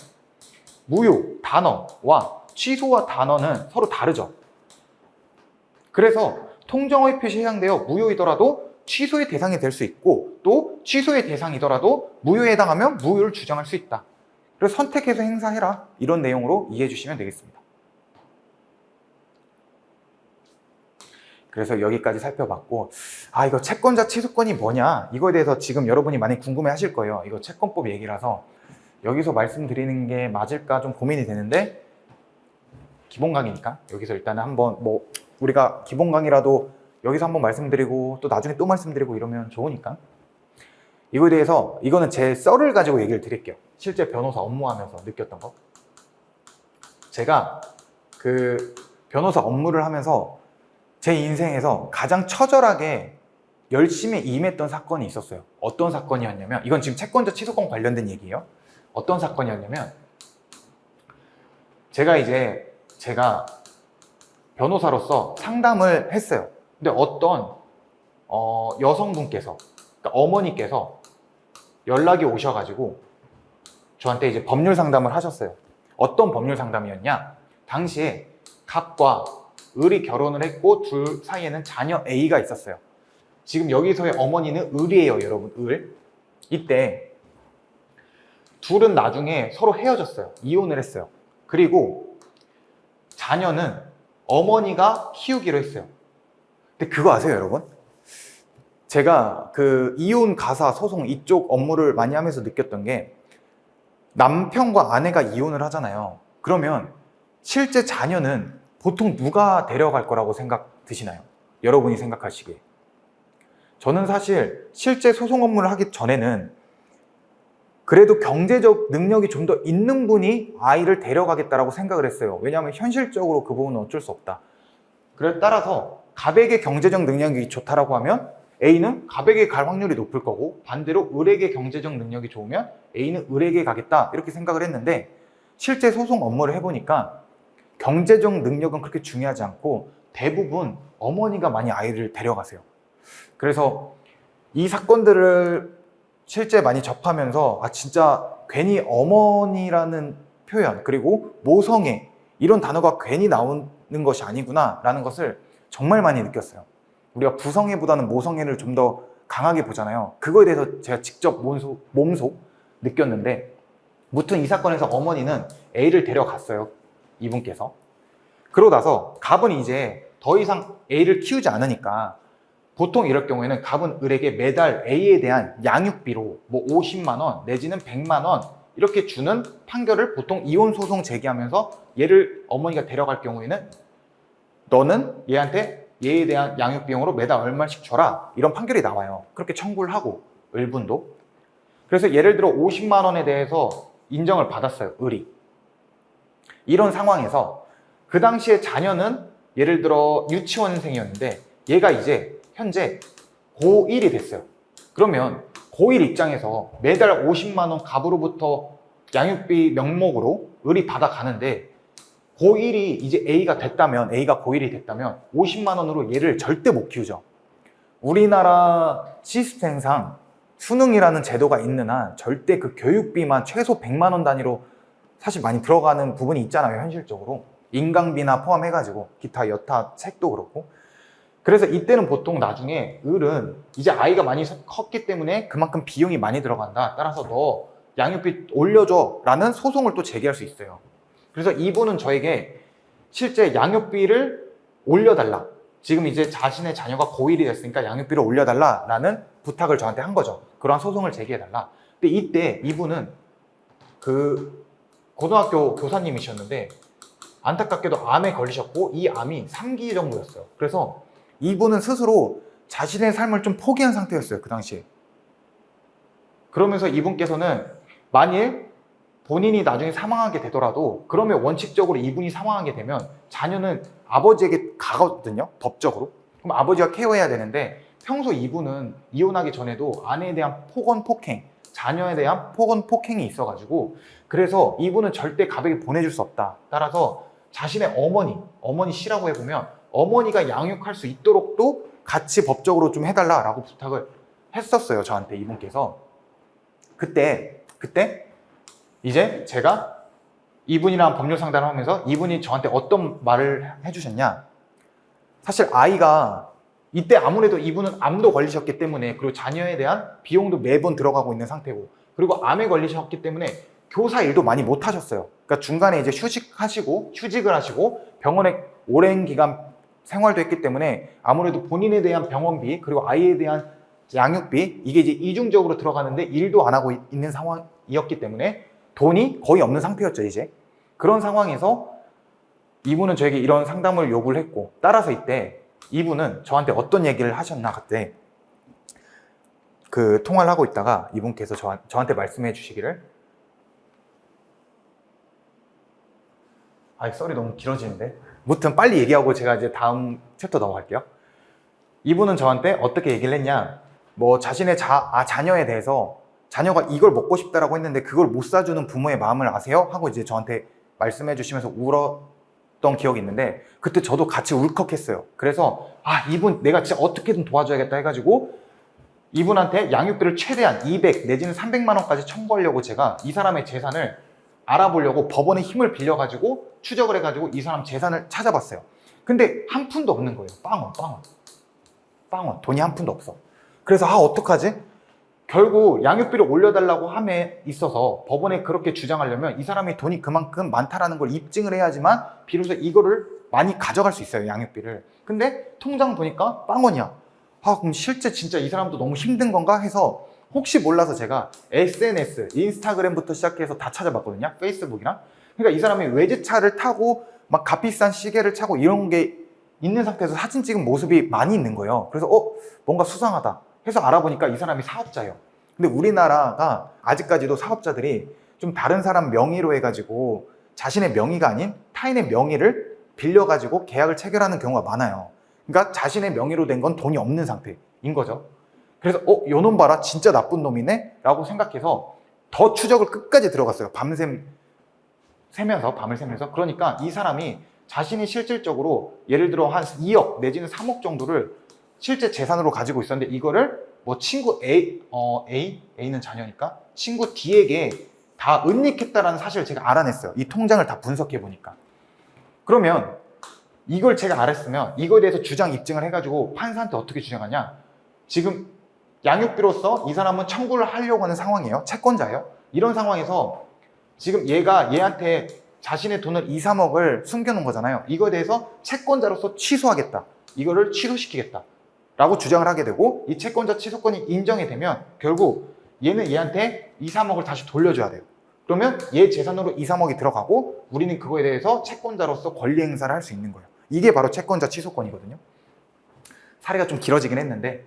무효 단어와 취소와 단어는 서로 다르죠. 그래서 통정의 표시에 해당되어 무효이더라도 취소의 대상이 될 수 있고, 또 취소의 대상이더라도 무효에 해당하면 무효를 주장할 수 있다. 그래서 선택해서 행사해라, 이런 내용으로 이해해 주시면 되겠습니다. 그래서 여기까지 살펴봤고, 이거 채권자 취소권이 뭐냐, 이거에 대해서 지금 여러분이 많이 궁금해 하실 거예요. 이거 채권법 얘기라서 여기서 말씀드리는 게 맞을까 좀 고민이 되는데, 기본 강의니까 여기서 일단은 한번 우리가 기본 강의라도 여기서 한번 말씀드리고 또 나중에 또 말씀드리고 이러면 좋으니까, 이거에 대해서 이거는 제 썰을 가지고 얘기를 드릴게요. 실제 변호사 업무하면서 느꼈던 거. 제가 그 변호사 업무를 하면서 제 인생에서 가장 처절하게 열심히 임했던 사건이 있었어요. 어떤 사건이었냐면, 이건 지금 채권자 취소권 관련된 얘기예요. 어떤 사건이었냐면, 제가 변호사로서 상담을 했어요. 근데 어떤 여성분께서, 그러니까 어머니께서 연락이 오셔가지고 저한테 이제 법률 상담을 하셨어요. 어떤 법률 상담이었냐? 당시에 갑과 을이 결혼을 했고 둘 사이에는 자녀 A가 있었어요. 지금 여기서의 어머니는 을이에요, 여러분. 을. 이때 둘은 나중에 서로 헤어졌어요. 이혼을 했어요. 그리고 자녀는 어머니가 키우기로 했어요. 근데 그거 아세요, 여러분? 제가 그 이혼 가사 소송 이쪽 업무를 많이 하면서 느꼈던 게, 남편과 아내가 이혼을 하잖아요. 그러면 실제 자녀는 보통 누가 데려갈 거라고 생각 드시나요? 여러분이 생각하시기에. 저는 사실 실제 소송 업무를 하기 전에는 그래도 경제적 능력이 좀 더 있는 분이 아이를 데려가겠다라고 생각을 했어요. 왜냐하면 현실적으로 그 부분은 어쩔 수 없다. 그래 따라서 갑에게 경제적 능력이 좋다라고 하면 A는 갑에게 갈 확률이 높을 거고, 반대로 을에게 경제적 능력이 좋으면 A는 을에게 가겠다, 이렇게 생각을 했는데, 실제 소송 업무를 해보니까 경제적 능력은 그렇게 중요하지 않고 대부분 어머니가 많이 아이를 데려가세요. 그래서 이 사건들을 실제 많이 접하면서 진짜 괜히 어머니라는 표현, 그리고 모성애, 이런 단어가 괜히 나오는 것이 아니구나 라는 것을 정말 많이 느꼈어요. 우리가 부성애보다는 모성애를 좀 더 강하게 보잖아요. 그거에 대해서 제가 직접 몸소 느꼈는데, 무튼 이 사건에서 어머니는 A를 데려갔어요, 이분께서. 그러고 나서 갑은 이제 더 이상 A를 키우지 않으니까, 보통 이럴 경우에는 갑은 을에게 매달 A에 대한 양육비로 50만 원 내지는 100만 원 이렇게 주는 판결을 보통 이혼 소송 제기하면서, 얘를 어머니가 데려갈 경우에는 너는 얘에 대한 양육 비용으로 매달 얼마씩 줘라, 이런 판결이 나와요. 그렇게 청구를 하고, 을분도. 그래서 예를 들어 50만 원에 대해서 인정을 받았어요, 을이. 이런 상황에서 그 당시에 자녀는 예를 들어 유치원생이었는데, 얘가 이제 현재 고1이 됐어요. 그러면 고1 입장에서 매달 50만 원 갑으로부터 양육비 명목으로 을이 받아가는데, 고1이 이제 A가 고1이 됐다면 50만 원으로 얘를 절대 못 키우죠. 우리나라 시스템상 수능이라는 제도가 있는 한 절대 그 교육비만 최소 100만 원 단위로 사실 많이 들어가는 부분이 있잖아요, 현실적으로. 인강비나 포함해가지고, 기타 여타 책도 그렇고. 그래서 이때는 보통 나중에 을은 이제 아이가 많이 컸기 때문에 그만큼 비용이 많이 들어간다, 따라서 너 양육비 올려줘 라는 소송을 또 제기할 수 있어요. 그래서 이분은 저에게 실제 양육비를 올려달라, 지금 이제 자신의 자녀가 고1이 됐으니까 양육비를 올려달라 라는 부탁을 저한테 한 거죠. 그러한 소송을 제기해달라. 근데 이때 이분은 그 고등학교 교사님이셨는데, 안타깝게도 암에 걸리셨고 이 암이 3기 정도였어요. 그래서 이분은 스스로 자신의 삶을 좀 포기한 상태였어요, 그 당시에. 그러면서 이분께서는 만일 본인이 나중에 사망하게 되더라도 그러면 원칙적으로 이분이 사망하게 되면 자녀는 아버지에게 가거든요, 법적으로. 그럼 아버지가 케어해야 되는데 평소 이분은 이혼하기 전에도 아내에 대한 폭언, 폭행, 자녀에 대한 폭언, 폭행이 있어가지고 그래서 이분은 절대 가백에 보내줄 수 없다. 따라서 자신의 어머니 씨라고 해보면 어머니가 양육할 수 있도록도 같이 법적으로 좀 해달라라고 부탁을 했었어요, 저한테 이분께서. 그때 이제 제가 이분이랑 법률 상담을 하면서 이분이 저한테 어떤 말을 해주셨냐. 사실 아이가 이때 아무래도 이분은 암도 걸리셨기 때문에 그리고 자녀에 대한 비용도 매번 들어가고 있는 상태고 그리고 암에 걸리셨기 때문에 교사 일도 많이 못 하셨어요. 그러니까 중간에 이제 휴직을 하시고 병원에 오랜 기간 생활도 했기 때문에 아무래도 본인에 대한 병원비 그리고 아이에 대한 양육비 이게 이제 이중적으로 들어가는데 일도 안 하고 있는 상황이었기 때문에 돈이 거의 없는 상태였죠, 이제. 그런 상황에서 이분은 저에게 이런 상담을 요구를 했고 따라서 이때 이분은 저한테 어떤 얘기를 하셨나 그때 그 통화를 하고 있다가 이분께서 저한테 말씀해 주시기를 썰이 너무 길어지는데 무튼 빨리 얘기하고 제가 이제 다음 챕터 넘어갈게요. 이분은 저한테 어떻게 얘기를 했냐, 뭐 자신의 자녀에 대해서 자녀가 이걸 먹고 싶다라고 했는데 그걸 못 사주는 부모의 마음을 아세요? 하고 이제 저한테 말씀해 주시면서 울었던 기억이 있는데 그때 저도 같이 울컥했어요. 그래서 이분 내가 진짜 어떻게든 도와줘야겠다 해가지고 이분한테 양육비를 최대한 200 내지는 300만 원까지 청구하려고 제가 이 사람의 재산을 알아보려고 법원의 힘을 빌려가지고 추적을 해가지고 이 사람 재산을 찾아봤어요. 근데 한 푼도 없는 거예요. 빵원. 돈이 한 푼도 없어. 그래서 어떡하지? 결국 양육비를 올려달라고 함에 있어서 법원에 그렇게 주장하려면 이 사람이 돈이 그만큼 많다라는 걸 입증을 해야지만 비로소 이거를 많이 가져갈 수 있어요, 양육비를. 근데 통장 보니까 빵원이야. 그럼 실제 진짜 이 사람도 너무 힘든 건가 해서 혹시 몰라서 제가 SNS, 인스타그램부터 시작해서 다 찾아봤거든요, 페이스북이랑. 그러니까 이 사람이 외제차를 타고 막 값비싼 시계를 차고 이런 게 있는 상태에서 사진 찍은 모습이 많이 있는 거예요. 그래서 뭔가 수상하다 해서 알아보니까 이 사람이 사업자예요. 근데 우리나라가 아직까지도 사업자들이 좀 다른 사람 명의로 해가지고 자신의 명의가 아닌 타인의 명의를 빌려가지고 계약을 체결하는 경우가 많아요. 그러니까 자신의 명의로 된 건 돈이 없는 상태인 거죠. 그래서 요놈 봐라, 진짜 나쁜 놈이네 라고 생각해서 더 추적을 끝까지 들어갔어요. 밤을 새면서. 그러니까 이 사람이 자신이 실질적으로 예를 들어 한 2억 내지는 3억 정도를 실제 재산으로 가지고 있었는데 이거를 뭐 친구 A는 자녀니까 친구 D에게 다 은닉했다라는 사실을 제가 알아냈어요. 이 통장을 다 분석해 보니까. 그러면 이걸 제가 알았으면 이거에 대해서 주장 입증을 해가지고 판사한테 어떻게 주장하냐, 지금 양육비로서 이 사람은 청구를 하려고 하는 상황이에요. 채권자예요. 이런 상황에서 지금 얘한테 자신의 돈을 2, 3억을 숨겨놓은 거잖아요. 이거에 대해서 채권자로서 취소하겠다, 이거를 취소시키겠다 라고 주장을 하게 되고 이 채권자 취소권이 인정이 되면 결국 얘는 얘한테 2, 3억을 다시 돌려줘야 돼요. 그러면 얘 재산으로 2, 3억이 들어가고 우리는 그거에 대해서 채권자로서 권리 행사를 할 수 있는 거예요. 이게 바로 채권자 취소권이거든요. 사례가 좀 길어지긴 했는데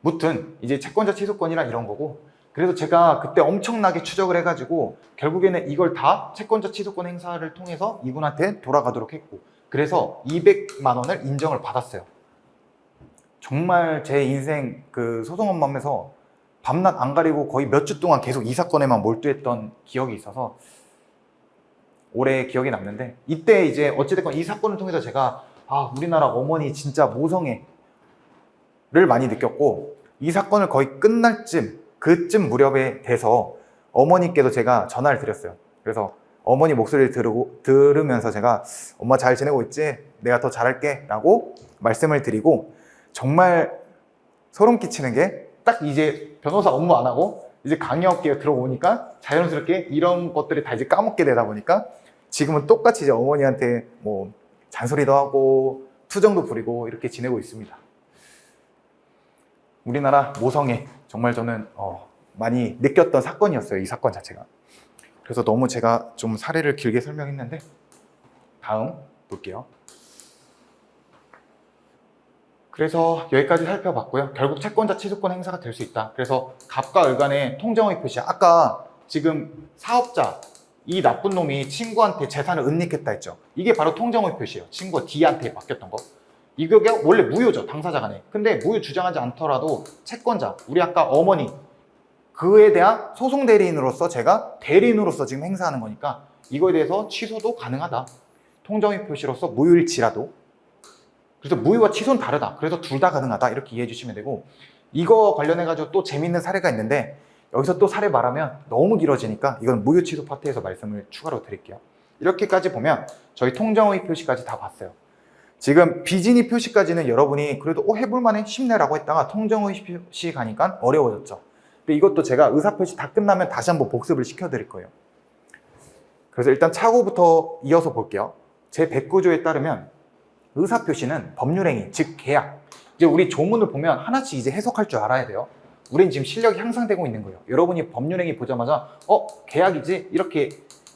무튼 이제 채권자 취소권이란 이런 거고, 그래서 제가 그때 엄청나게 추적을 해가지고 결국에는 이걸 다 채권자 취소권 행사를 통해서 이분한테 돌아가도록 했고, 그래서 200만 원을 인정을 받았어요. 정말 제 인생 그 소송업무하면서 밤낮 안 가리고 거의 몇 주 동안 계속 이 사건에만 몰두했던 기억이 있어서 오래 기억이 남는데, 이때 이제 어찌됐건 이 사건을 통해서 제가 우리나라 어머니 진짜 모성애를 많이 느꼈고, 이 사건을 거의 끝날 그쯤 무렵에 돼서 어머니께도 제가 전화를 드렸어요. 그래서 어머니 목소리를 들으면서 제가 엄마 잘 지내고 있지? 내가 더 잘할게 라고 말씀을 드리고, 정말 소름 끼치는 게 딱 이제 변호사 업무 안 하고 이제 강의업계에 들어오니까 자연스럽게 이런 것들이 다 이제 까먹게 되다 보니까 지금은 똑같이 이제 어머니한테 뭐 잔소리도 하고 투정도 부리고 이렇게 지내고 있습니다. 우리나라 모성애, 정말 저는 많이 느꼈던 사건이었어요, 이 사건 자체가. 그래서 너무 제가 좀 사례를 길게 설명했는데 다음 볼게요. 그래서 여기까지 살펴봤고요. 결국 채권자 취소권 행사가 될 수 있다. 그래서 갑과 을간의 통정의 표시, 아까 지금 사업자 이 나쁜 놈이 친구한테 재산을 은닉했다 했죠. 이게 바로 통정의 표시예요. 친구가 D한테 맡겼던 거. 이게 원래 무효죠, 당사자 간에. 근데 무효 주장하지 않더라도 채권자, 우리 아까 어머니, 그에 대한 소송 대리인으로서 제가 대리인으로서 지금 행사하는 거니까 이거에 대해서 취소도 가능하다. 통정의 표시로서 무효일지라도. 그래서 무효와 취소는 다르다. 그래서 둘 다 가능하다. 이렇게 이해해 주시면 되고, 이거 관련해가지고 또 재밌는 사례가 있는데, 여기서 또 사례 말하면 너무 길어지니까 이건 무효 취소 파트에서 말씀을 추가로 드릴게요. 이렇게까지 보면 저희 통정의 표시까지 다 봤어요. 지금 비진의 표시까지는 여러분이 그래도 해볼만해 쉽네라고 했다가 통정의 표시 가니까 어려워졌죠. 근데 이것도 제가 의사표시 다 끝나면 다시 한번 복습을 시켜드릴 거예요. 그래서 일단 차고부터 이어서 볼게요. 제 109조에 따르면 의사표시는 법률행위, 즉 계약. 이제 우리 조문을 보면 하나씩 이제 해석할 줄 알아야 돼요. 우린 지금 실력이 향상되고 있는 거예요. 여러분이 법률행위 보자마자 계약이지? 이렇게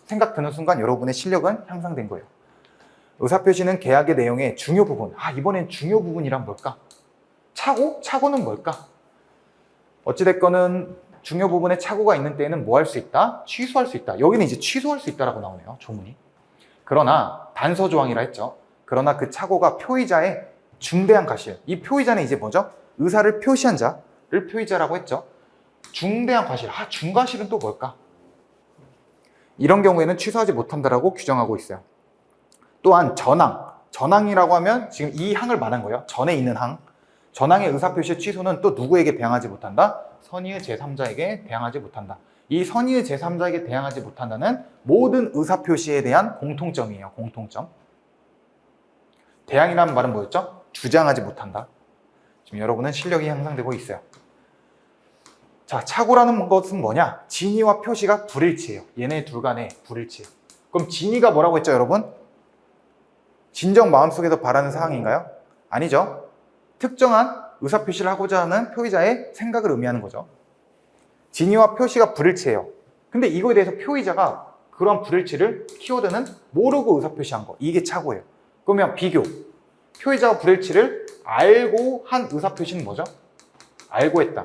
생각 드는 순간 여러분의 실력은 향상된 거예요. 의사표시는 계약의 내용의 중요 부분. 이번엔 중요 부분이란 뭘까? 차고? 차고는 뭘까? 어찌됐거는 중요 부분에 착오가 있는 때에는 뭐 할 수 있다? 취소할 수 있다. 여기는 이제 취소할 수 있다라고 나오네요, 조문이. 그러나 단서 조항이라 했죠. 그러나 그 착오가 표의자의 중대한 과실. 이 표의자는 이제 뭐죠? 의사를 표시한 자를 표의자라고 했죠. 중대한 과실. 중과실은 또 뭘까? 이런 경우에는 취소하지 못한다라고 규정하고 있어요. 또한 전항. 전항이라고 하면 지금 이 항을 말한 거예요. 전에 있는 항. 전항의 의사표시 취소는 또 누구에게 대항하지 못한다? 선의의 제3자에게 대항하지 못한다. 이 선의의 제3자에게 대항하지 못한다는 모든 의사표시에 대한 공통점이에요. 공통점. 대항이라는 말은 뭐였죠? 주장하지 못한다. 지금 여러분은 실력이 향상되고 있어요. 자, 착오라는 것은 뭐냐? 진의와 표시가 불일치해요. 얘네 둘 간의 불일치예요. 그럼 진의가 뭐라고 했죠, 여러분? 진정 마음속에서 바라는 사항인가요? 아니죠. 특정한 의사표시를 하고자 하는 표의자의 생각을 의미하는 거죠. 진의와 표시가 불일치해요. 근데 이거에 대해서 표의자가 그런 불일치를 키워드는 모르고 의사표시한 거. 이게 착오예요. 그러면 비교. 표의자가 불일치를 알고 한 의사표시는 뭐죠? 알고 했다.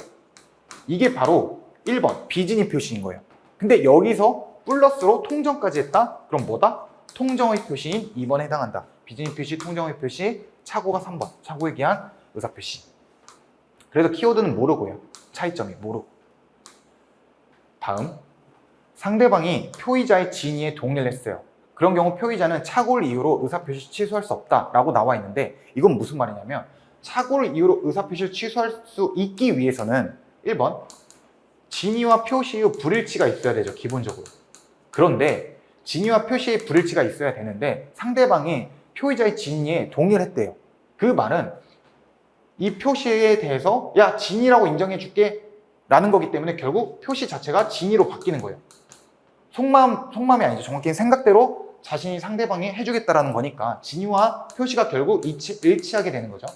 이게 바로 1번 비진의 표시인 거예요. 근데 여기서 플러스로 통정까지 했다? 그럼 뭐다? 통정의 표시인 2번에 해당한다. 비진의 표시, 통정의 표시, 착오가 3번. 착오에 기한 의사표시. 그래서 키워드는 모르고요. 차이점이 모르고. 다음, 상대방이 표의자의 진의에 동의를 했어요. 그런 경우 표의자는 착오를 이유로 의사표시 취소할 수 없다라고 나와 있는데, 이건 무슨 말이냐면 착오를 이유로 의사표시를 취소할 수 있기 위해서는 1번 진의와 표시의 불일치가 있어야 되죠. 기본적으로. 그런데 진의와 표시의 불일치가 있어야 되는데 상대방이 표의자의 진의에 동의를 했대요. 그 말은 이 표시에 대해서 야, 진의라고 인정해 줄게 라는 거기 때문에 결국 표시 자체가 진의로 바뀌는 거예요. 속마음이 아니죠. 정확히 생각대로 자신이 상대방이 해주겠다라는 거니까 진의와 표시가 결국 일치하게 되는 거죠.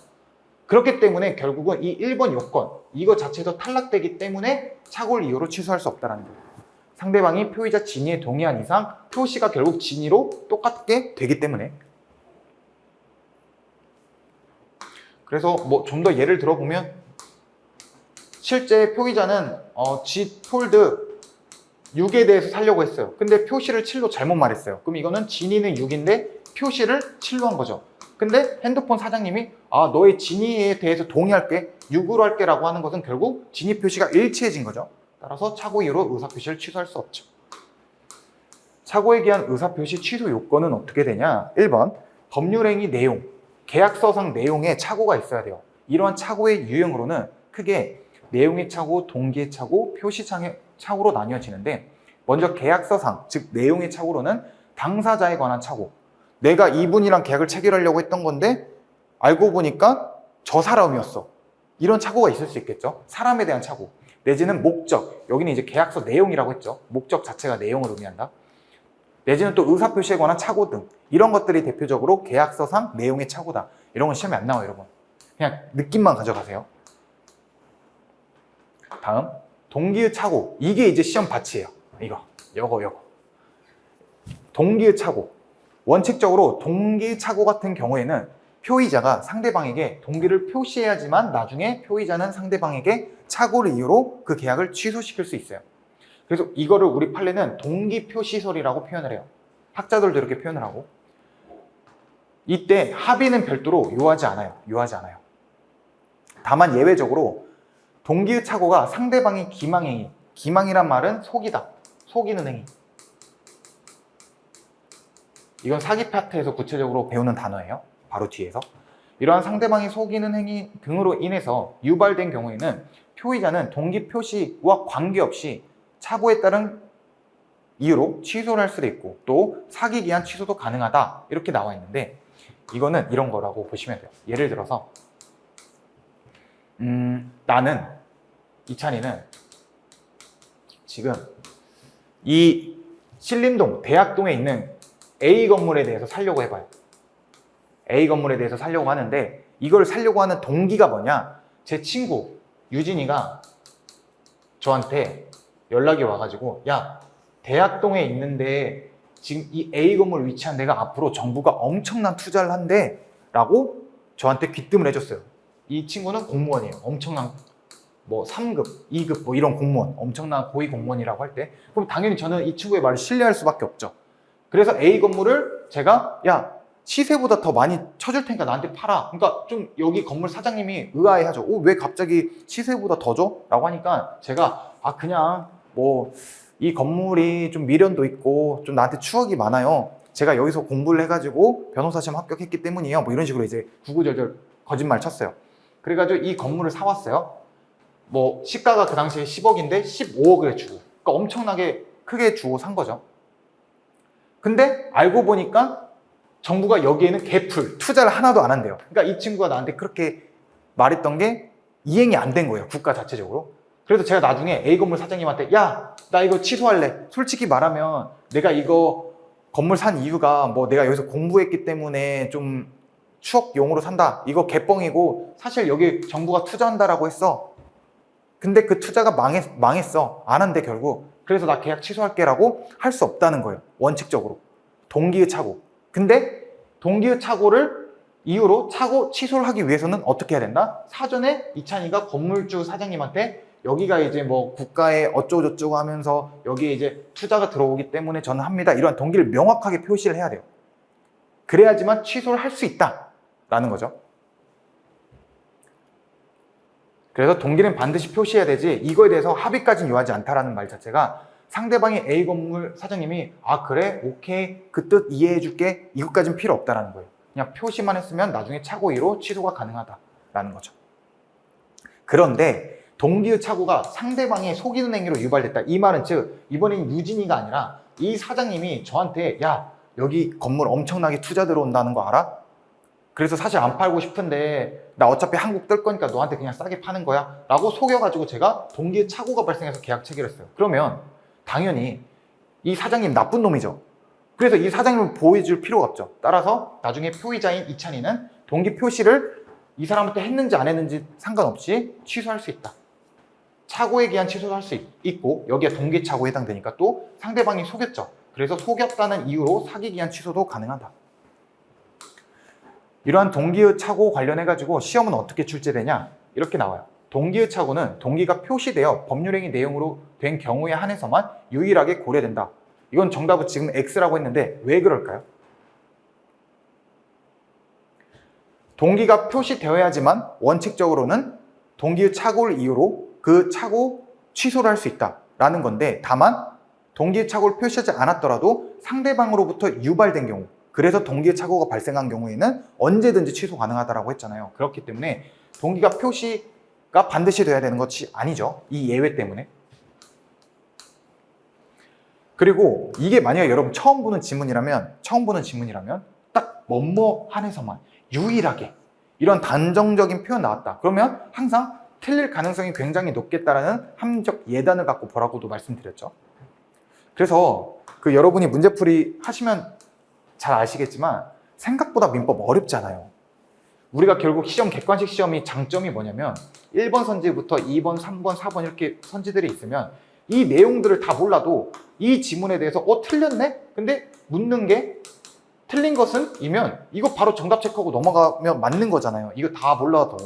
그렇기 때문에 결국은 이 1번 요건, 이거 자체도 탈락되기 때문에 착오를 이유로 취소할 수 없다는 거예요. 상대방이 표의자 진의에 동의한 이상 표시가 결국 진의로 똑같게 되기 때문에. 그래서 뭐 좀 더 예를 들어보면 실제 표의자는 G 폴드 6에 대해서 살려고 했어요. 근데 표시를 7로 잘못 말했어요. 그럼 이거는 진의는 6인데 표시를 7로 한 거죠. 근데 핸드폰 사장님이 너의 진의에 대해서 동의할게, 6으로 할게 라고 하는 것은 결국 진의 표시가 일치해진 거죠. 따라서 착오 이후로 의사표시를 취소할 수 없죠. 착오에 기한 의사표시 취소 요건은 어떻게 되냐? 1번 법률행위 내용, 계약서상 내용에 착오가 있어야 돼요. 이러한 착오의 유형으로는 크게 내용의 착오, 동기의 착오, 표시창의 착오로 나뉘어지는데, 먼저 계약서상, 즉 내용의 착오로는 당사자에 관한 착오. 내가 이분이랑 계약을 체결하려고 했던 건데 알고 보니까 저 사람이었어. 이런 착오가 있을 수 있겠죠. 사람에 대한 착오. 내지는 목적. 여기는 이제 계약서 내용이라고 했죠. 목적 자체가 내용을 의미한다. 내지는 또 의사표시에 관한 착오 등 이런 것들이 대표적으로 계약서상 내용의 착오다. 이런 건 시험에 안 나와요, 여러분. 그냥 느낌만 가져가세요. 다음, 동기의 착오. 이게 이제 시험 받치예요. 요거. 동기의 착오. 원칙적으로 동기 착오 같은 경우에는 표의자가 상대방에게 동기를 표시해야지만 나중에 표의자는 상대방에게 착오를 이유로 그 계약을 취소시킬 수 있어요. 그래서 이거를 우리 판례는 동기표시설이라고 표현을 해요. 학자들도 이렇게 표현을 하고, 이때 합의는 별도로 요하지 않아요. 요하지 않아요. 다만 예외적으로 동기의 착오가 상대방의 기망행위, 기망이란 말은 속이다, 속이는 행위. 이건 사기 파트에서 구체적으로 배우는 단어예요. 바로 뒤에서. 이러한 상대방이 속이는 행위 등으로 인해서 유발된 경우에는 표의자는 동기 표시와 관계없이 착오에 따른 이유로 취소를 할 수도 있고, 또 사기 기한 취소도 가능하다, 이렇게 나와 있는데, 이거는 이런 거라고 보시면 돼요. 예를 들어서 나는, 이찬이는 지금 이 신림동 대학동에 있는 A 건물에 대해서 살려고 해봐요. A 건물에 대해서 살려고 하는데, 이걸 살려고 하는 동기가 뭐냐? 제 친구 유진이가 저한테 연락이 와가지고, 야, 대학동에 있는데 지금 이 A 건물 위치한 데가 앞으로 정부가 엄청난 투자를 한대 라고 저한테 귀뜸을 해줬어요. 이 친구는 공무원이에요. 엄청난 뭐 3급, 2급 뭐 이런 공무원, 엄청난 고위 공무원이라고 할 때, 그럼 당연히 저는 이 친구의 말을 신뢰할 수밖에 없죠. 그래서 A 건물을 제가, 야, 시세보다 더 많이 쳐줄 테니까 나한테 팔아. 그러니까 좀 여기 건물 사장님이 의아해하죠. 왜 갑자기 시세보다 더 줘? 라고 하니까 제가, 그냥 뭐 이 건물이 좀 미련도 있고 좀 나한테 추억이 많아요. 제가 여기서 공부를 해가지고 변호사 시험 합격했기 때문이에요. 뭐 이런 식으로 이제 구구절절 거짓말 쳤어요. 그래가지고 이 건물을 사왔어요. 뭐 시가가 그 당시에 10억인데 15억을 주고, 그러니까 엄청나게 크게 주고 산 거죠. 근데 알고 보니까 정부가 여기에는 갭풀, 투자를 하나도 안 한대요. 그러니까 이 친구가 나한테 그렇게 말했던 게 이행이 안 된 거예요, 국가 자체적으로. 그래서 제가 나중에 A 건물 사장님한테, 야, 나 이거 취소할래. 솔직히 말하면 내가 이거 건물 산 이유가 뭐 내가 여기서 공부했기 때문에 좀 추억용으로 산다, 이거 개뻥이고, 사실 여기 정부가 투자한다라고 했어. 근데 그 투자가 망했어. 안 한대 결국. 그래서 나 계약 취소할게 라고 할 수 없다는 거예요, 원칙적으로. 동기의 착오. 근데 동기의 착오를 이유로 착오 취소를 하기 위해서는 어떻게 해야 된다? 사전에 이찬이가 건물주 사장님한테 여기가 이제 뭐 국가에 어쩌고저쩌고 하면서 여기에 이제 투자가 들어오기 때문에 저는 합니다, 이런 동기를 명확하게 표시를 해야 돼요. 그래야지만 취소를 할 수 있다라는 거죠. 그래서 동기는 반드시 표시해야 되지, 이거에 대해서 합의까지는 요하지 않다라는 말 자체가 상대방의 A 건물 사장님이 그래? 오케이. 그 뜻 이해해 줄게. 이것까지는 필요 없다라는 거예요. 그냥 표시만 했으면 나중에 착오 이후로 취소가 가능하다라는 거죠. 그런데 동기의 착오가 상대방의 속이는 행위로 유발됐다. 이 말은 즉 이번엔 유진이가 아니라 이 사장님이 저한테, 야, 여기 건물 엄청나게 투자 들어온다는 거 알아? 그래서 사실 안 팔고 싶은데 나 어차피 한국 뜰 거니까 너한테 그냥 싸게 파는 거야 라고 속여가지고 제가 동기의 착오가 발생해서 계약 체결했어요. 그러면 당연히 이 사장님 나쁜 놈이죠. 그래서 이 사장님을 보호해줄 필요가 없죠. 따라서 나중에 표의자인 이찬이는 동기 표시를 이 사람한테 했는지 안 했는지 상관없이 취소할 수 있다. 착오에 기한 취소도 할 수 있고, 여기에 동기 착오에 해당되니까 또 상대방이 속였죠. 그래서 속였다는 이유로 사기 기한 취소도 가능하다. 이러한 동기의 착오 관련해가지고 시험은 어떻게 출제되냐? 이렇게 나와요. 동기의 착오는 동기가 표시되어 법률행위 내용으로 된 경우에 한해서만 유일하게 고려된다. 이건 정답은 지금 X라고 했는데 왜 그럴까요? 동기가 표시되어야지만 원칙적으로는 동기의 착오를 이유로 그 착오 취소를 할 수 있다라는 건데, 다만 동기의 착오를 표시하지 않았더라도 상대방으로부터 유발된 경우, 그래서 동기의 착오가 발생한 경우에는 언제든지 취소 가능하다라고 했잖아요. 그렇기 때문에 동기가 표시가 반드시 돼야 되는 것이 아니죠, 이 예외 때문에. 그리고 이게 만약에 여러분 처음 보는 지문이라면 딱 뭐뭐 한해서만 유일하게 이런 단정적인 표현 나왔다, 그러면 항상 틀릴 가능성이 굉장히 높겠다라는 합리적 예단을 갖고 보라고도 말씀드렸죠. 그래서 여러분이 문제풀이 하시면 잘 아시겠지만 생각보다 민법 어렵잖아요. 우리가 결국 시험, 객관식 시험이 장점이 뭐냐면 1번 선지부터 2번, 3번, 4번 이렇게 선지들이 있으면 이 내용들을 다 몰라도 이 지문에 대해서 틀렸네? 근데 묻는 게 틀린 것은 이면 이거 바로 정답 체크하고 넘어가면 맞는 거잖아요. 이거 다 몰라도.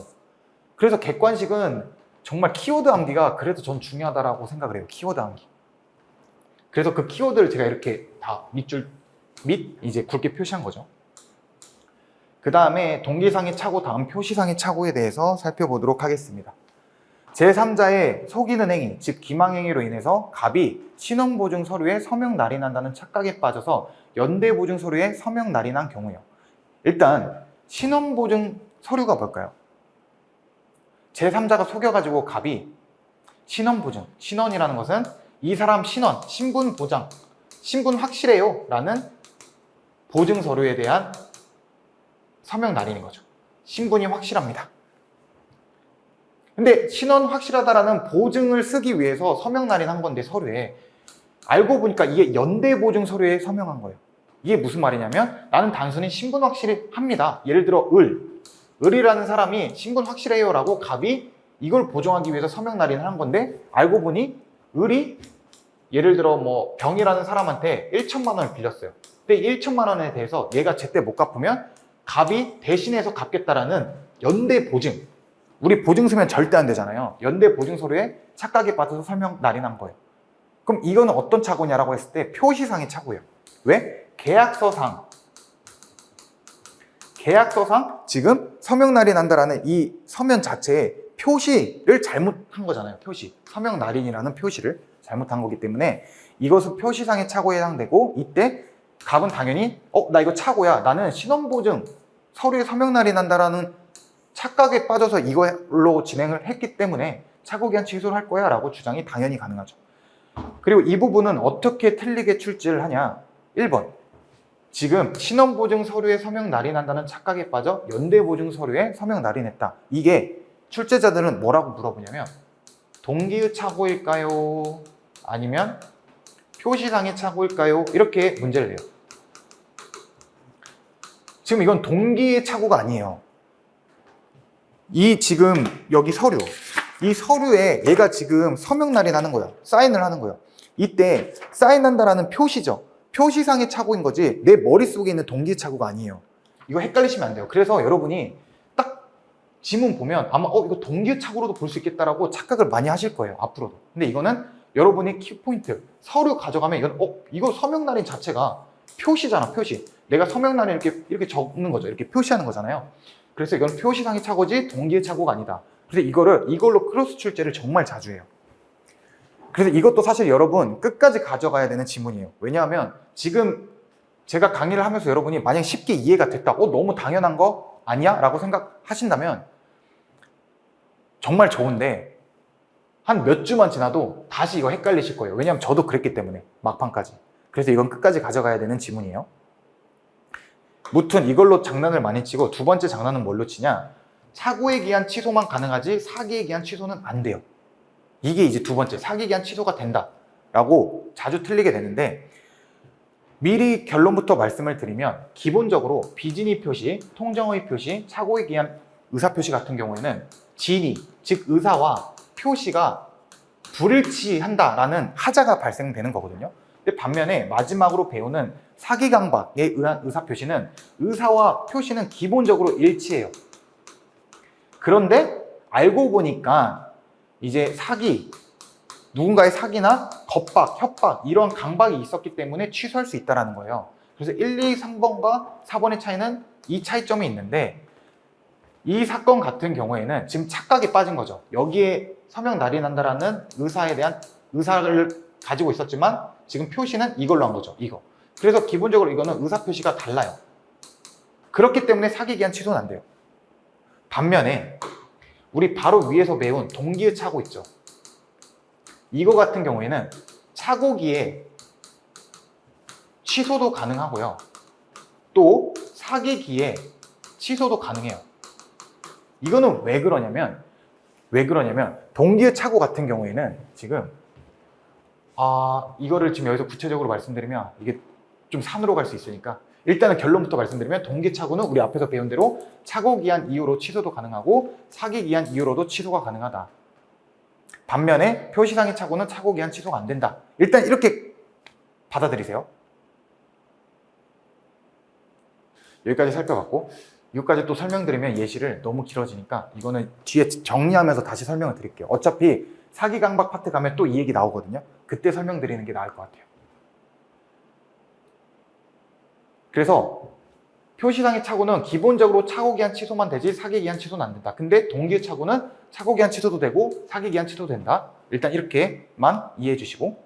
그래서 객관식은 정말 키워드 암기가 그래도 전 중요하다라고 생각을 해요. 키워드 암기. 그래서 그 키워드를 제가 이렇게 다 밑줄 밑 이제 굵게 표시한 거죠. 그 다음에 동기상의 착오 다음 표시상의 착오에 대해서 살펴보도록 하겠습니다. 제3자의 속이는 행위, 즉 기망행위로 인해서 갑이 신원보증 서류에 서명 날인한다는 착각에 빠져서 연대보증 서류에 서명 날인한 경우요. 일단 신원보증 서류가 뭘까요? 제3자가 속여가지고 갑이 신원보증, 신원이라는 것은 이 사람 신원, 신분 보장, 신분 확실해요 라는 보증 서류에 대한 서명 날인인 거죠. 신분이 확실합니다. 근데 신원 확실하다라는 보증을 쓰기 위해서 서명 날인한 건데 서류에 알고 보니까 이게 연대보증 서류에 서명한 거예요. 이게 무슨 말이냐면 나는 단순히 신분 확실합니다. 예를 들어 을이라는 사람이 신분 확실해요 라고 갑이 이걸 보증하기 위해서 서명 날인을 한 건데 알고 보니 을이 예를 들어 뭐 병이라는 사람한테 1천만 원을 빌렸어요. 근데 1천만 원에 대해서 얘가 제때 못 갚으면 갑이 대신해서 갚겠다라는 연대보증, 우리 보증 쓰면 절대 안 되잖아요. 연대보증 서류에 착각에 빠져서 서명 날인한 거예요. 그럼 이거는 어떤 착오냐라고 했을 때 표시상의 착오예요. 왜? 계약서상 지금 서명 날인한다라는 이 서면 자체에 표시를 잘못한 거잖아요. 표시. 서명 날인이라는 표시를 잘못한 거기 때문에 이것은 표시상의 착오에 해당되고 이때 갑은 당연히 나 이거 착오야. 나는 신원보증 서류에 서명 날인한다라는 착각에 빠져서 이걸로 진행을 했기 때문에 착오기한 취소를 할 거야 라고 주장이 당연히 가능하죠. 그리고 이 부분은 어떻게 틀리게 출제를 하냐. 1번 지금 신원보증 서류에 서명 날인한다는 착각에 빠져 연대보증 서류에 서명 날인했다. 이게 출제자들은 뭐라고 물어보냐면 동기의 착오일까요? 아니면 표시상의 착오일까요? 이렇게 문제를 내요. 지금 이건 동기의 착오가 아니에요. 이 지금 여기 서류, 이 서류에 얘가 지금 서명 날인하는 거예요. 사인을 하는 거예요. 이때 사인한다라는 표시죠. 표시상의 착오인 거지 내 머릿속에 있는 동기의 착오가 아니에요. 이거 헷갈리시면 안 돼요. 그래서 여러분이 딱 지문 보면 아마 이거 동기의 착오로도 볼 수 있겠다라고 착각을 많이 하실 거예요. 앞으로도. 근데 이거는 여러분의 키포인트, 서류 가져가면 이건 이거 서명 날인 자체가 표시잖아. 표시. 내가 서명 날인 이렇게 적는 거죠. 이렇게 표시하는 거잖아요. 그래서 이건 표시상의 착오지 동기의 착오가 아니다. 그래서 이걸로 크로스 출제를 정말 자주 해요. 그래서 이것도 사실 여러분 끝까지 가져가야 되는 지문이에요. 왜냐하면 지금 제가 강의를 하면서 여러분이 만약 쉽게 이해가 됐다. 너무 당연한 거 아니야? 라고 생각하신다면 정말 좋은데 한 몇 주만 지나도 다시 이거 헷갈리실 거예요. 왜냐하면 저도 그랬기 때문에 막판까지. 그래서 이건 끝까지 가져가야 되는 지문이에요. 무튼 이걸로 장난을 많이 치고 두 번째 장난은 뭘로 치냐? 착오에 기한 취소만 가능하지 사기에 기한 취소는 안 돼요. 이게 이제 두 번째, 사기에 기한 취소가 된다 라고 자주 틀리게 되는데 미리 결론부터 말씀을 드리면 기본적으로 비진의 표시, 통정의 표시, 착오에 기한 의사표시 같은 경우에는 진의, 즉 의사와 표시가 불일치한다라는 하자가 발생되는 거거든요. 근데 반면에 마지막으로 배우는 사기강박에 의한 의사표시는 의사와 표시는 기본적으로 일치해요. 그런데 알고 보니까 이제 누군가의 사기나 겁박, 협박 이런 강박이 있었기 때문에 취소할 수 있다는 거예요. 그래서 1, 2, 3번과 4번의 차이는 이 차이점이 있는데 이 사건 같은 경우에는 지금 착각에 빠진 거죠. 여기에 서명 날인한다라는 의사에 대한 의사를 가지고 있었지만 지금 표시는 이걸로 한 거죠. 이거. 그래서 기본적으로 이거는 의사표시가 달라요. 그렇기 때문에 사기 기한 취소는 안 돼요. 반면에 우리 바로 위에서 배운 동기의 착오 있죠. 이거 같은 경우에는 착오기에 취소도 가능하고요. 또 사기기에 취소도 가능해요. 이거는 왜 그러냐면 동기의 착오 같은 경우에는 지금 이거를 지금 여기서 구체적으로 말씀드리면 이게 좀 산으로 갈 수 있으니까 일단은 결론부터 말씀드리면 동기 착오는 우리 앞에서 배운 대로 착오 기한 이후로 취소도 가능하고 사기 기한 이후로도 취소가 가능하다. 반면에 표시상의 착오는 착오 기한 취소가 안 된다. 일단 이렇게 받아들이세요. 여기까지 살펴봤고 여기까지 또 설명드리면 예시를 너무 길어지니까 이거는 뒤에 정리하면서 다시 설명을 드릴게요. 어차피 사기 강박 파트 가면 또 이 얘기 나오거든요. 그때 설명드리는 게 나을 것 같아요. 그래서 표시상의 착오는 기본적으로 착오기한 취소만 되지 사기기한 취소는 안 된다. 근데 동기의 착오는 착오기한 취소도 되고 사기기한 취소도 된다. 일단 이렇게만 이해해 주시고,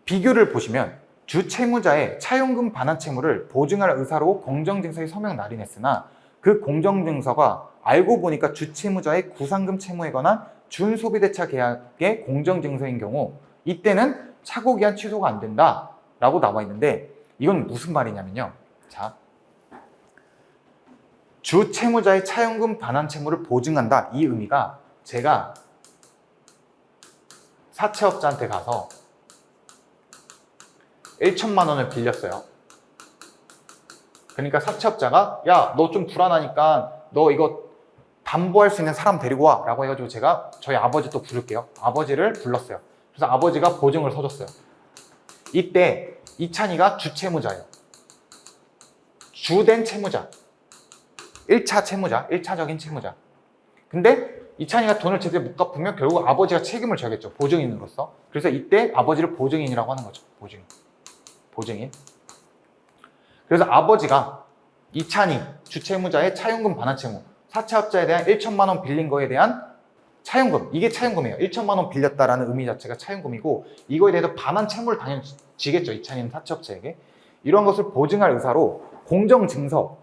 비교를 보시면 주채무자의 차용금 반환 채무를 보증할 의사로 공정증서에 서명 날인했으나 그 공정증서가 알고 보니까 주채무자의 구상금 채무에 관한 준소비대차 계약의 공정증서인 경우 이때는 착오기한 취소가 안 된다 라고 나와 있는데, 이건 무슨 말이냐면요. 자, 주채무자의 차용금 반환 채무를 보증한다, 이 의미가 제가 사채업자한테 가서 1천만 원을 빌렸어요. 그러니까 사채업자가 야, 너 좀 불안하니까 너 이거 담보할 수 있는 사람 데리고 와 라고 해가지고 제가 저희 아버지 또 부를게요. 아버지를 불렀어요. 그래서 아버지가 보증을 서줬어요. 이때 이찬이가 주채무자예요. 주된 채무자, 1차 채무자, 1차적인 채무자. 근데 이찬이가 돈을 제대로 못 갚으면 결국 아버지가 책임을 져야겠죠. 보증인으로서. 그래서 이때 아버지를 보증인이라고 하는 거죠. 보증인. 그래서 아버지가 이찬이 주채무자의 차용금 반환 채무, 사채업자에 대한 1천만 원 빌린 거에 대한 차용금, 이게 차용금이에요. 1천만 원 빌렸다라는 의미 자체가 차용금이고, 이거에 대해서 반환 채무를 당연히 지겠죠. 이찬이는 사채업자에게. 이런 것을 보증할 의사로 공정증서,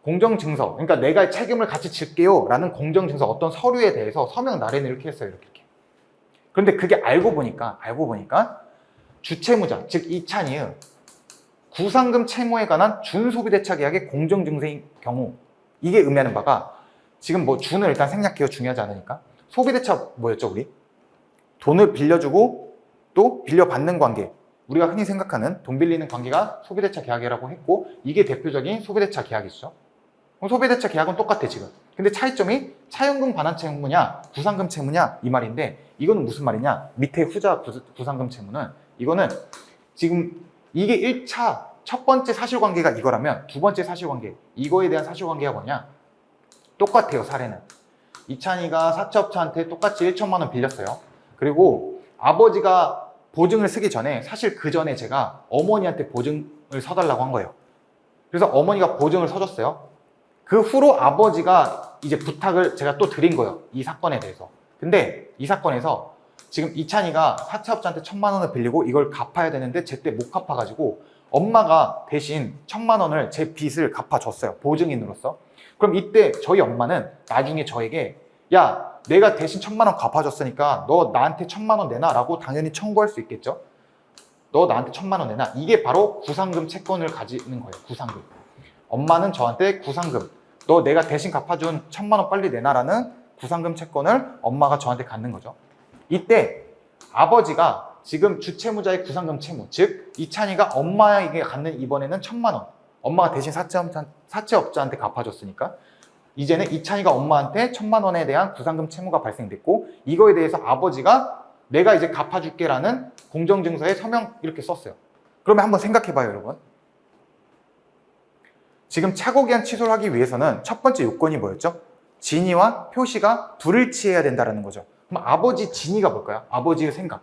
그러니까 내가 책임을 같이 질게요 라는 공정증서, 어떤 서류에 대해서 서명 날인을 이렇게 했어요. 이렇게. 그런데 그게 알고 보니까 주채무자, 즉 이찬이의 구상금 채무에 관한 준소비대차 계약의 공정증서인 경우, 이게 의미하는 바가, 지금 뭐 준을 일단 생략해요. 중요하지 않으니까. 소비대차 뭐였죠, 우리? 돈을 빌려주고 또 빌려받는 관계, 우리가 흔히 생각하는 돈 빌리는 관계가 소비대차 계약이라고 했고, 이게 대표적인 소비대차 계약이죠. 소비대차 계약은 똑같아 지금. 근데 차이점이 차용금 반환 채무냐 구상금 채무냐 이 말인데, 이거는 무슨 말이냐, 밑에 후자 구상금 채무는, 이거는 지금 이게 1차 첫 번째 사실관계가 이거라면 두 번째 사실관계, 이거에 대한 사실관계가 뭐냐, 똑같아요. 사례는 이찬이가 사채업자한테 똑같이 1천만 원 빌렸어요. 그리고 아버지가 보증을 쓰기 전에, 사실 그 전에 제가 어머니한테 보증을 서달라고 한 거예요. 그래서 어머니가 보증을 서줬어요. 그 후로 아버지가 이제 부탁을 제가 또 드린 거예요. 이 사건에 대해서. 근데 이 사건에서 지금 이찬이가 사채업자한테 1천만 원을 빌리고 이걸 갚아야 되는데 제때 못 갚아가지고 엄마가 대신 1천만 원을 제 빚을 갚아줬어요. 보증인으로서. 그럼 이때 저희 엄마는 나중에 저에게 야, 내가 대신 1천만 원 갚아줬으니까 너 나한테 1천만 원 내놔 라고 당연히 청구할 수 있겠죠. 너 나한테 1천만 원 내놔. 이게 바로 구상금 채권을 가지는 거예요. 구상금. 엄마는 저한테 구상금, 너 내가 대신 갚아준 1천만 원 빨리 내놔라는 구상금 채권을 엄마가 저한테 갖는 거죠. 이때 아버지가 지금 주채무자의 구상금 채무, 즉 이찬이가 엄마에게 갖는 이번에는 1천만 원, 엄마가 대신 사채업자한테 갚아줬으니까 이제는 이찬이가 엄마한테 1천만 원에 대한 구상금 채무가 발생됐고, 이거에 대해서 아버지가 내가 이제 갚아줄게 라는 공정증서에 서명 이렇게 썼어요. 그러면 한번 생각해봐요, 여러분. 지금 착오기한 취소를 하기 위해서는 첫 번째 요건이 뭐였죠? 진위와 표시가 불일치해야 된다는 거죠. 그럼 아버지 진위가 뭘까요? 아버지의 생각.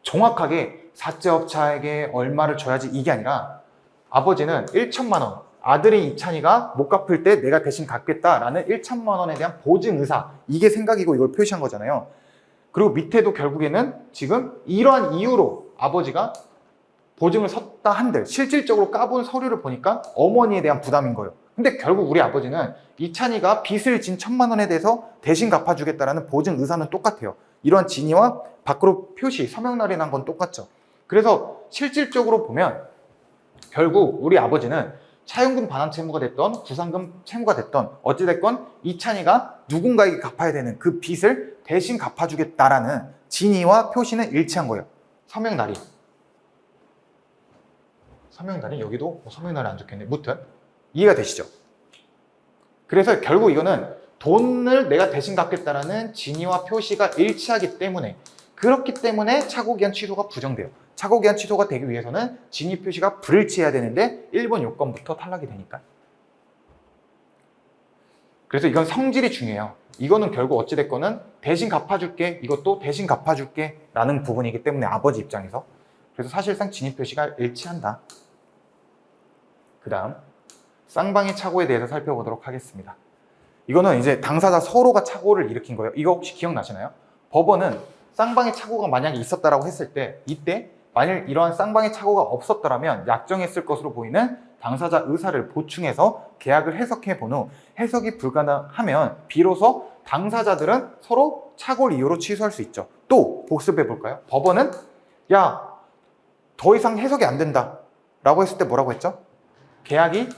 정확하게 사채업자에게 얼마를 줘야지 이게 아니라, 아버지는 1천만 원, 아들인 이찬이가 못 갚을 때 내가 대신 갚겠다라는 1천만 원에 대한 보증 의사, 이게 생각이고 이걸 표시한 거잖아요. 그리고 밑에도 결국에는 지금 이러한 이유로 아버지가 보증을 섰다 한들 실질적으로 까본 서류를 보니까 어머니에 대한 부담인 거예요. 근데 결국 우리 아버지는 이찬이가 빚을 진 1천만 원에 대해서 대신 갚아주겠다라는 보증 의사는 똑같아요. 이러한 진위와 밖으로 표시, 서명 날인한 건 똑같죠. 그래서 실질적으로 보면 결국 우리 아버지는 차용금 반환 채무가 됐던 구상금 채무가 됐던 어찌됐건 이찬이가 누군가에게 갚아야 되는 그 빚을 대신 갚아주겠다라는 진위와 표시는 일치한 거예요. 서명 날인. 서명날인, 여기도 서명날이 안 적혀있네. 무튼 이해가 되시죠? 그래서 결국 이거는 돈을 내가 대신 갚겠다라는 진위와 표시가 일치하기 때문에, 그렇기 때문에 착오기한 취소가 부정돼요. 착오기한 취소가 되기 위해서는 진위 표시가 불일치해야 되는데 1번 요건부터 탈락이 되니까. 그래서 이건 성질이 중요해요. 이거는 결국 어찌됐거는 대신 갚아줄게, 이것도 대신 갚아줄게 라는 부분이기 때문에 아버지 입장에서. 그래서 사실상 진위 표시가 일치한다. 그 다음 쌍방의 착오에 대해서 살펴보도록 하겠습니다. 이거는 이제 당사자 서로가 착오를 일으킨 거예요. 이거 혹시 기억나시나요? 법원은 쌍방의 착오가 만약에 있었다라고 했을 때 이때 만일 이러한 쌍방의 착오가 없었더라면 약정했을 것으로 보이는 당사자 의사를 보충해서 계약을 해석해 본 후 해석이 불가능하면 비로소 당사자들은 서로 착오를 이유로 취소할 수 있죠. 또 복습해 볼까요? 법원은 야, 더 이상 해석이 안 된다 라고 했을 때 뭐라고 했죠? 계약이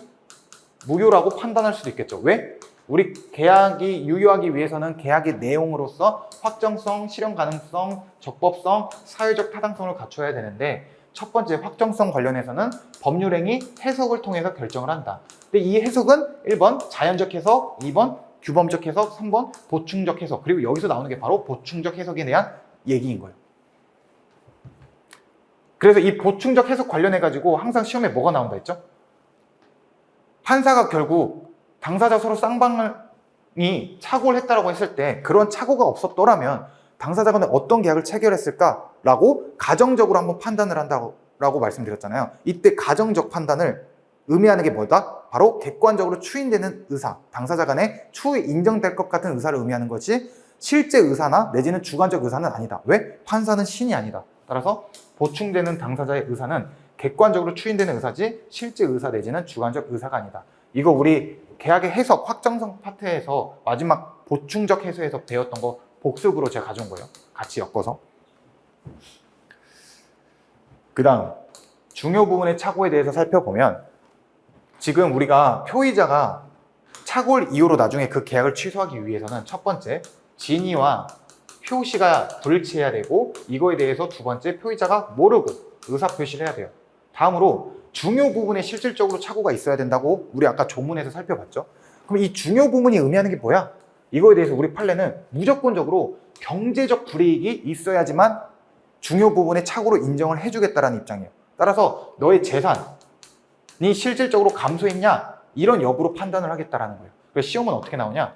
무효라고 판단할 수도 있겠죠. 왜? 우리 계약이 유효하기 위해서는 계약의 내용으로서 확정성, 실현 가능성, 적법성, 사회적 타당성을 갖춰야 되는데 첫 번째 확정성 관련해서는 법률행위 해석을 통해서 결정을 한다. 근데 이 해석은 1번 자연적 해석, 2번 규범적 해석, 3번 보충적 해석. 그리고 여기서 나오는 게 바로 보충적 해석에 대한 얘기인 거예요. 그래서 이 보충적 해석 관련해가지고 항상 시험에 뭐가 나온다 했죠? 판사가 결국 당사자 서로 쌍방이 착오를 했다라고 했을 때 그런 착오가 없었더라면 당사자 간에 어떤 계약을 체결했을까라고 가정적으로 한번 판단을 한다고 말씀드렸잖아요. 이때 가정적 판단을 의미하는 게 뭐다? 바로 객관적으로 추인되는 의사, 당사자 간에 추후 인정될 것 같은 의사를 의미하는 것이 실제 의사나 내지는 주관적 의사는 아니다. 왜? 판사는 신이 아니다. 따라서 보충되는 당사자의 의사는 객관적으로 추인되는 의사지 실제 의사 내지는 주관적 의사가 아니다. 이거 우리 계약의 해석, 확정성 파트에서 마지막 보충적 해석에서 배웠던 거 복습으로 제가 가져온 거예요. 같이 엮어서. 그 다음 중요 부분의 착오에 대해서 살펴보면 지금 우리가 표의자가 착오를 이유로 나중에 그 계약을 취소하기 위해서는 첫 번째 진위와 표시가 불일치해야 되고 이거에 대해서 두 번째 표의자가 모르고 의사표시를 해야 돼요. 다음으로 중요 부분에 실질적으로 착오가 있어야 된다고 우리 아까 조문에서 살펴봤죠. 그럼 이 중요 부분이 의미하는 게 뭐야? 이거에 대해서 우리 판례는 무조건적으로 경제적 불이익이 있어야지만 중요 부분의 착오로 인정을 해주겠다라는 입장이에요. 따라서 너의 재산이 실질적으로 감소했냐? 이런 여부로 판단을 하겠다라는 거예요. 그래서 시험은 어떻게 나오냐?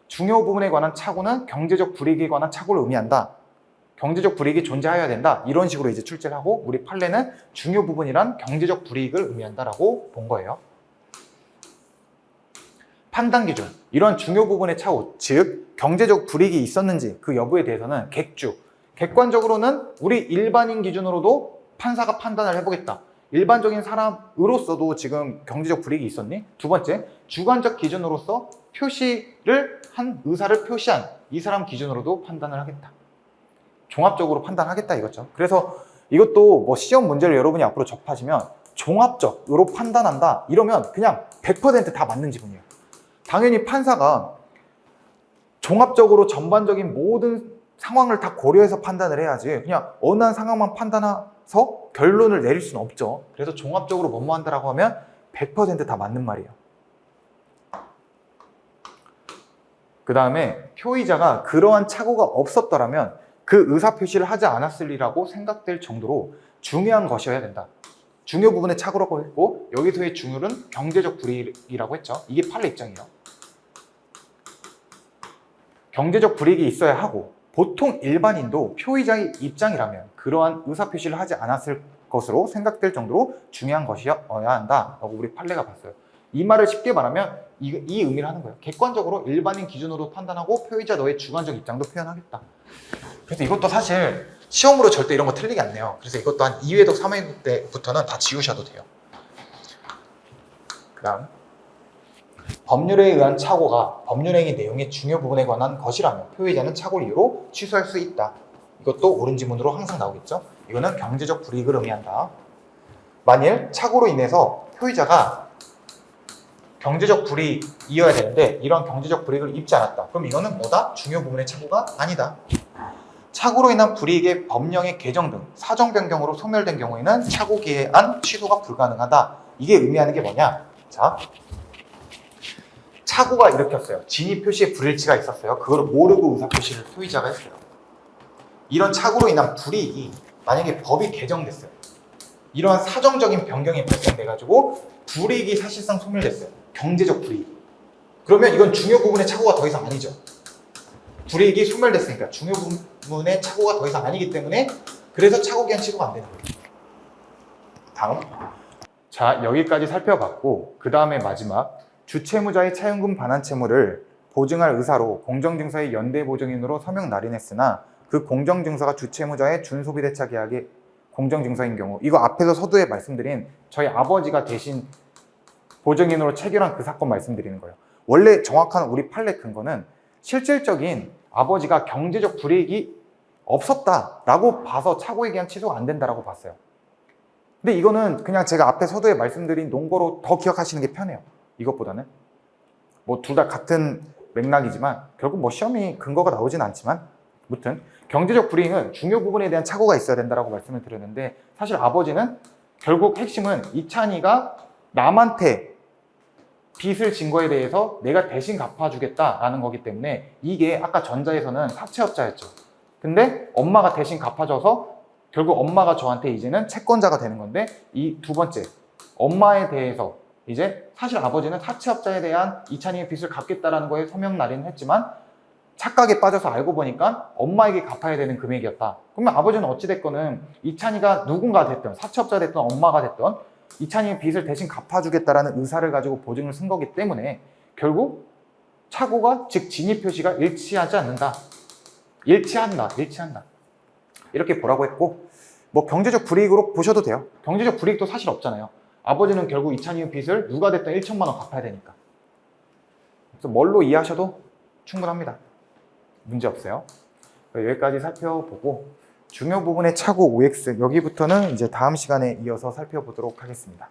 중요 부분에 관한 착오는 경제적 불이익에 관한 착오를 의미한다. 경제적 불이익이 존재해야 된다. 이런 식으로 이제 출제를 하고 우리 판례는 중요 부분이란 경제적 불이익을 의미한다라고 본 거예요. 판단 기준, 이런 중요 부분의 착오, 즉 경제적 불이익이 있었는지 그 여부에 대해서는 객관적으로는 우리 일반인 기준으로도 판사가 판단을 해보겠다. 일반적인 사람으로서도 지금 경제적 불이익이 있었니? 두 번째, 주관적 기준으로서 표시를 한 의사를 표시한 이 사람 기준으로도 판단을 하겠다. 종합적으로 판단하겠다 이거죠. 그래서 이것도 뭐 시험 문제를 여러분이 앞으로 접하시면 종합적으로 판단한다 이러면 그냥 100% 다 맞는 지문이에요. 당연히 판사가 종합적으로 전반적인 모든 상황을 다 고려해서 판단을 해야지 그냥 어느 한 상황만 판단해서 결론을 내릴 수는 없죠. 그래서 종합적으로 뭐뭐 한다라고 하면 100% 다 맞는 말이에요. 그 다음에 표의자가 그러한 착오가 없었더라면 그 의사표시를 하지 않았으리라고 생각될 정도로 중요한 것이어야 된다. 중요 부분의 착오라고 했고 여기서의 중요는 경제적 불이익이라고 했죠. 이게 판례 입장이에요. 경제적 불이익이 있어야 하고 보통 일반인도 표의자의 입장이라면 그러한 의사표시를 하지 않았을 것으로 생각될 정도로 중요한 것이어야 한다라고 우리 판례가 봤어요. 이 말을 쉽게 말하면 이 의미를 하는 거예요. 객관적으로 일반인 기준으로 판단하고 표의자 너의 주관적 입장도 표현하겠다. 그래서 이것도 사실 시험으로 절대 이런 거 틀리게 안 내요. 그래서 이것도 한 2회독, 3회독 때부터는 다 지우셔도 돼요. 그 다음 법률에 의한 착오가 법률행위 내용의 중요 부분에 관한 것이라면 표의자는 착오 이유로 취소할 수 있다. 이것도 옳은 지문으로 항상 나오겠죠. 이거는 경제적 불이익을 의미한다. 만일 착오로 인해서 표의자가 경제적 불이익이어야 되는데 이런 경제적 불이익을 입지 않았다. 그럼 이거는 뭐다? 중요 부분의 착오가 아니다. 착오로 인한 불이익의 법령의 개정 등 사정 변경으로 소멸된 경우에는 착오 기한 취소가 불가능하다. 이게 의미하는 게 뭐냐? 자, 착오가 일으켰어요. 진위 표시에 불일치가 있었어요. 그걸 모르고 의사표시를 표의자가 했어요. 이런 착오로 인한 불이익이 만약에 법이 개정됐어요. 이러한 사정적인 변경이 발생돼가지고 불이익이 사실상 소멸됐어요. 경제적 불이익. 그러면 이건 중요 부분의 착오가 더 이상 아니죠. 불이익이 소멸됐으니까 중요 부분의 착오가 더 이상 아니기 때문에 그래서 착오 기한 취소가 안 되는 거예요. 다음. 자, 여기까지 살펴봤고 그 다음에 마지막 주채무자의 차용금 반환 채무를 보증할 의사로 공정증서의 연대보증인으로 서명 날인했으나 그 공정증서가 주채무자의 준소비대차 계약의 공정증서인 경우, 이거 앞에서 서두에 말씀드린 저희 아버지가 대신 보증인으로 체결한 그 사건 말씀드리는 거예요. 원래 정확한 우리 판례 근거는 실질적인 아버지가 경제적 불이익이 없었다라고 봐서 차고에 대한 취소가 안 된다라고 봤어요. 근데 이거는 그냥 제가 앞에 서두에 말씀드린 논거로 더 기억하시는 게 편해요. 이것보다는. 뭐 둘 다 같은 맥락이지만 결국 뭐 시험이 근거가 나오진 않지만 무튼 경제적 불이익은 중요 부분에 대한 착오가 있어야 된다라고 말씀을 드렸는데 사실 아버지는 결국 핵심은 이찬이가 남한테 빚을 진 거에 대해서 내가 대신 갚아주겠다라는 거기 때문에 이게 아까 전자에서는 사채업자였죠. 근데 엄마가 대신 갚아줘서 결국 엄마가 저한테 이제는 채권자가 되는 건데 이 두 번째 엄마에 대해서 이제 사실 아버지는 사채업자에 대한 이찬이의 빚을 갚겠다라는 거에 서명 날인을 했지만 착각에 빠져서 알고 보니까 엄마에게 갚아야 되는 금액이었다. 그러면 아버지는 어찌됐거는 이찬이가 누군가 됐든 사채업자가 됐든 엄마가 됐든 이찬이의 빚을 대신 갚아주겠다라는 의사를 가지고 보증을 쓴 거기 때문에 결국 착오가 즉 진위 표시가 일치하지 않는다. 일치한다. 이렇게 보라고 했고 뭐 경제적 불이익으로 보셔도 돼요. 경제적 불이익도 사실 없잖아요. 아버지는 결국 이찬이의 빚을 누가 됐든 1천만 원 갚아야 되니까. 그래서 뭘로 이해하셔도 충분합니다. 문제 없어요. 여기까지 살펴보고 중요 부분의 착오 OX 여기부터는 이제 다음 시간에 이어서 살펴보도록 하겠습니다.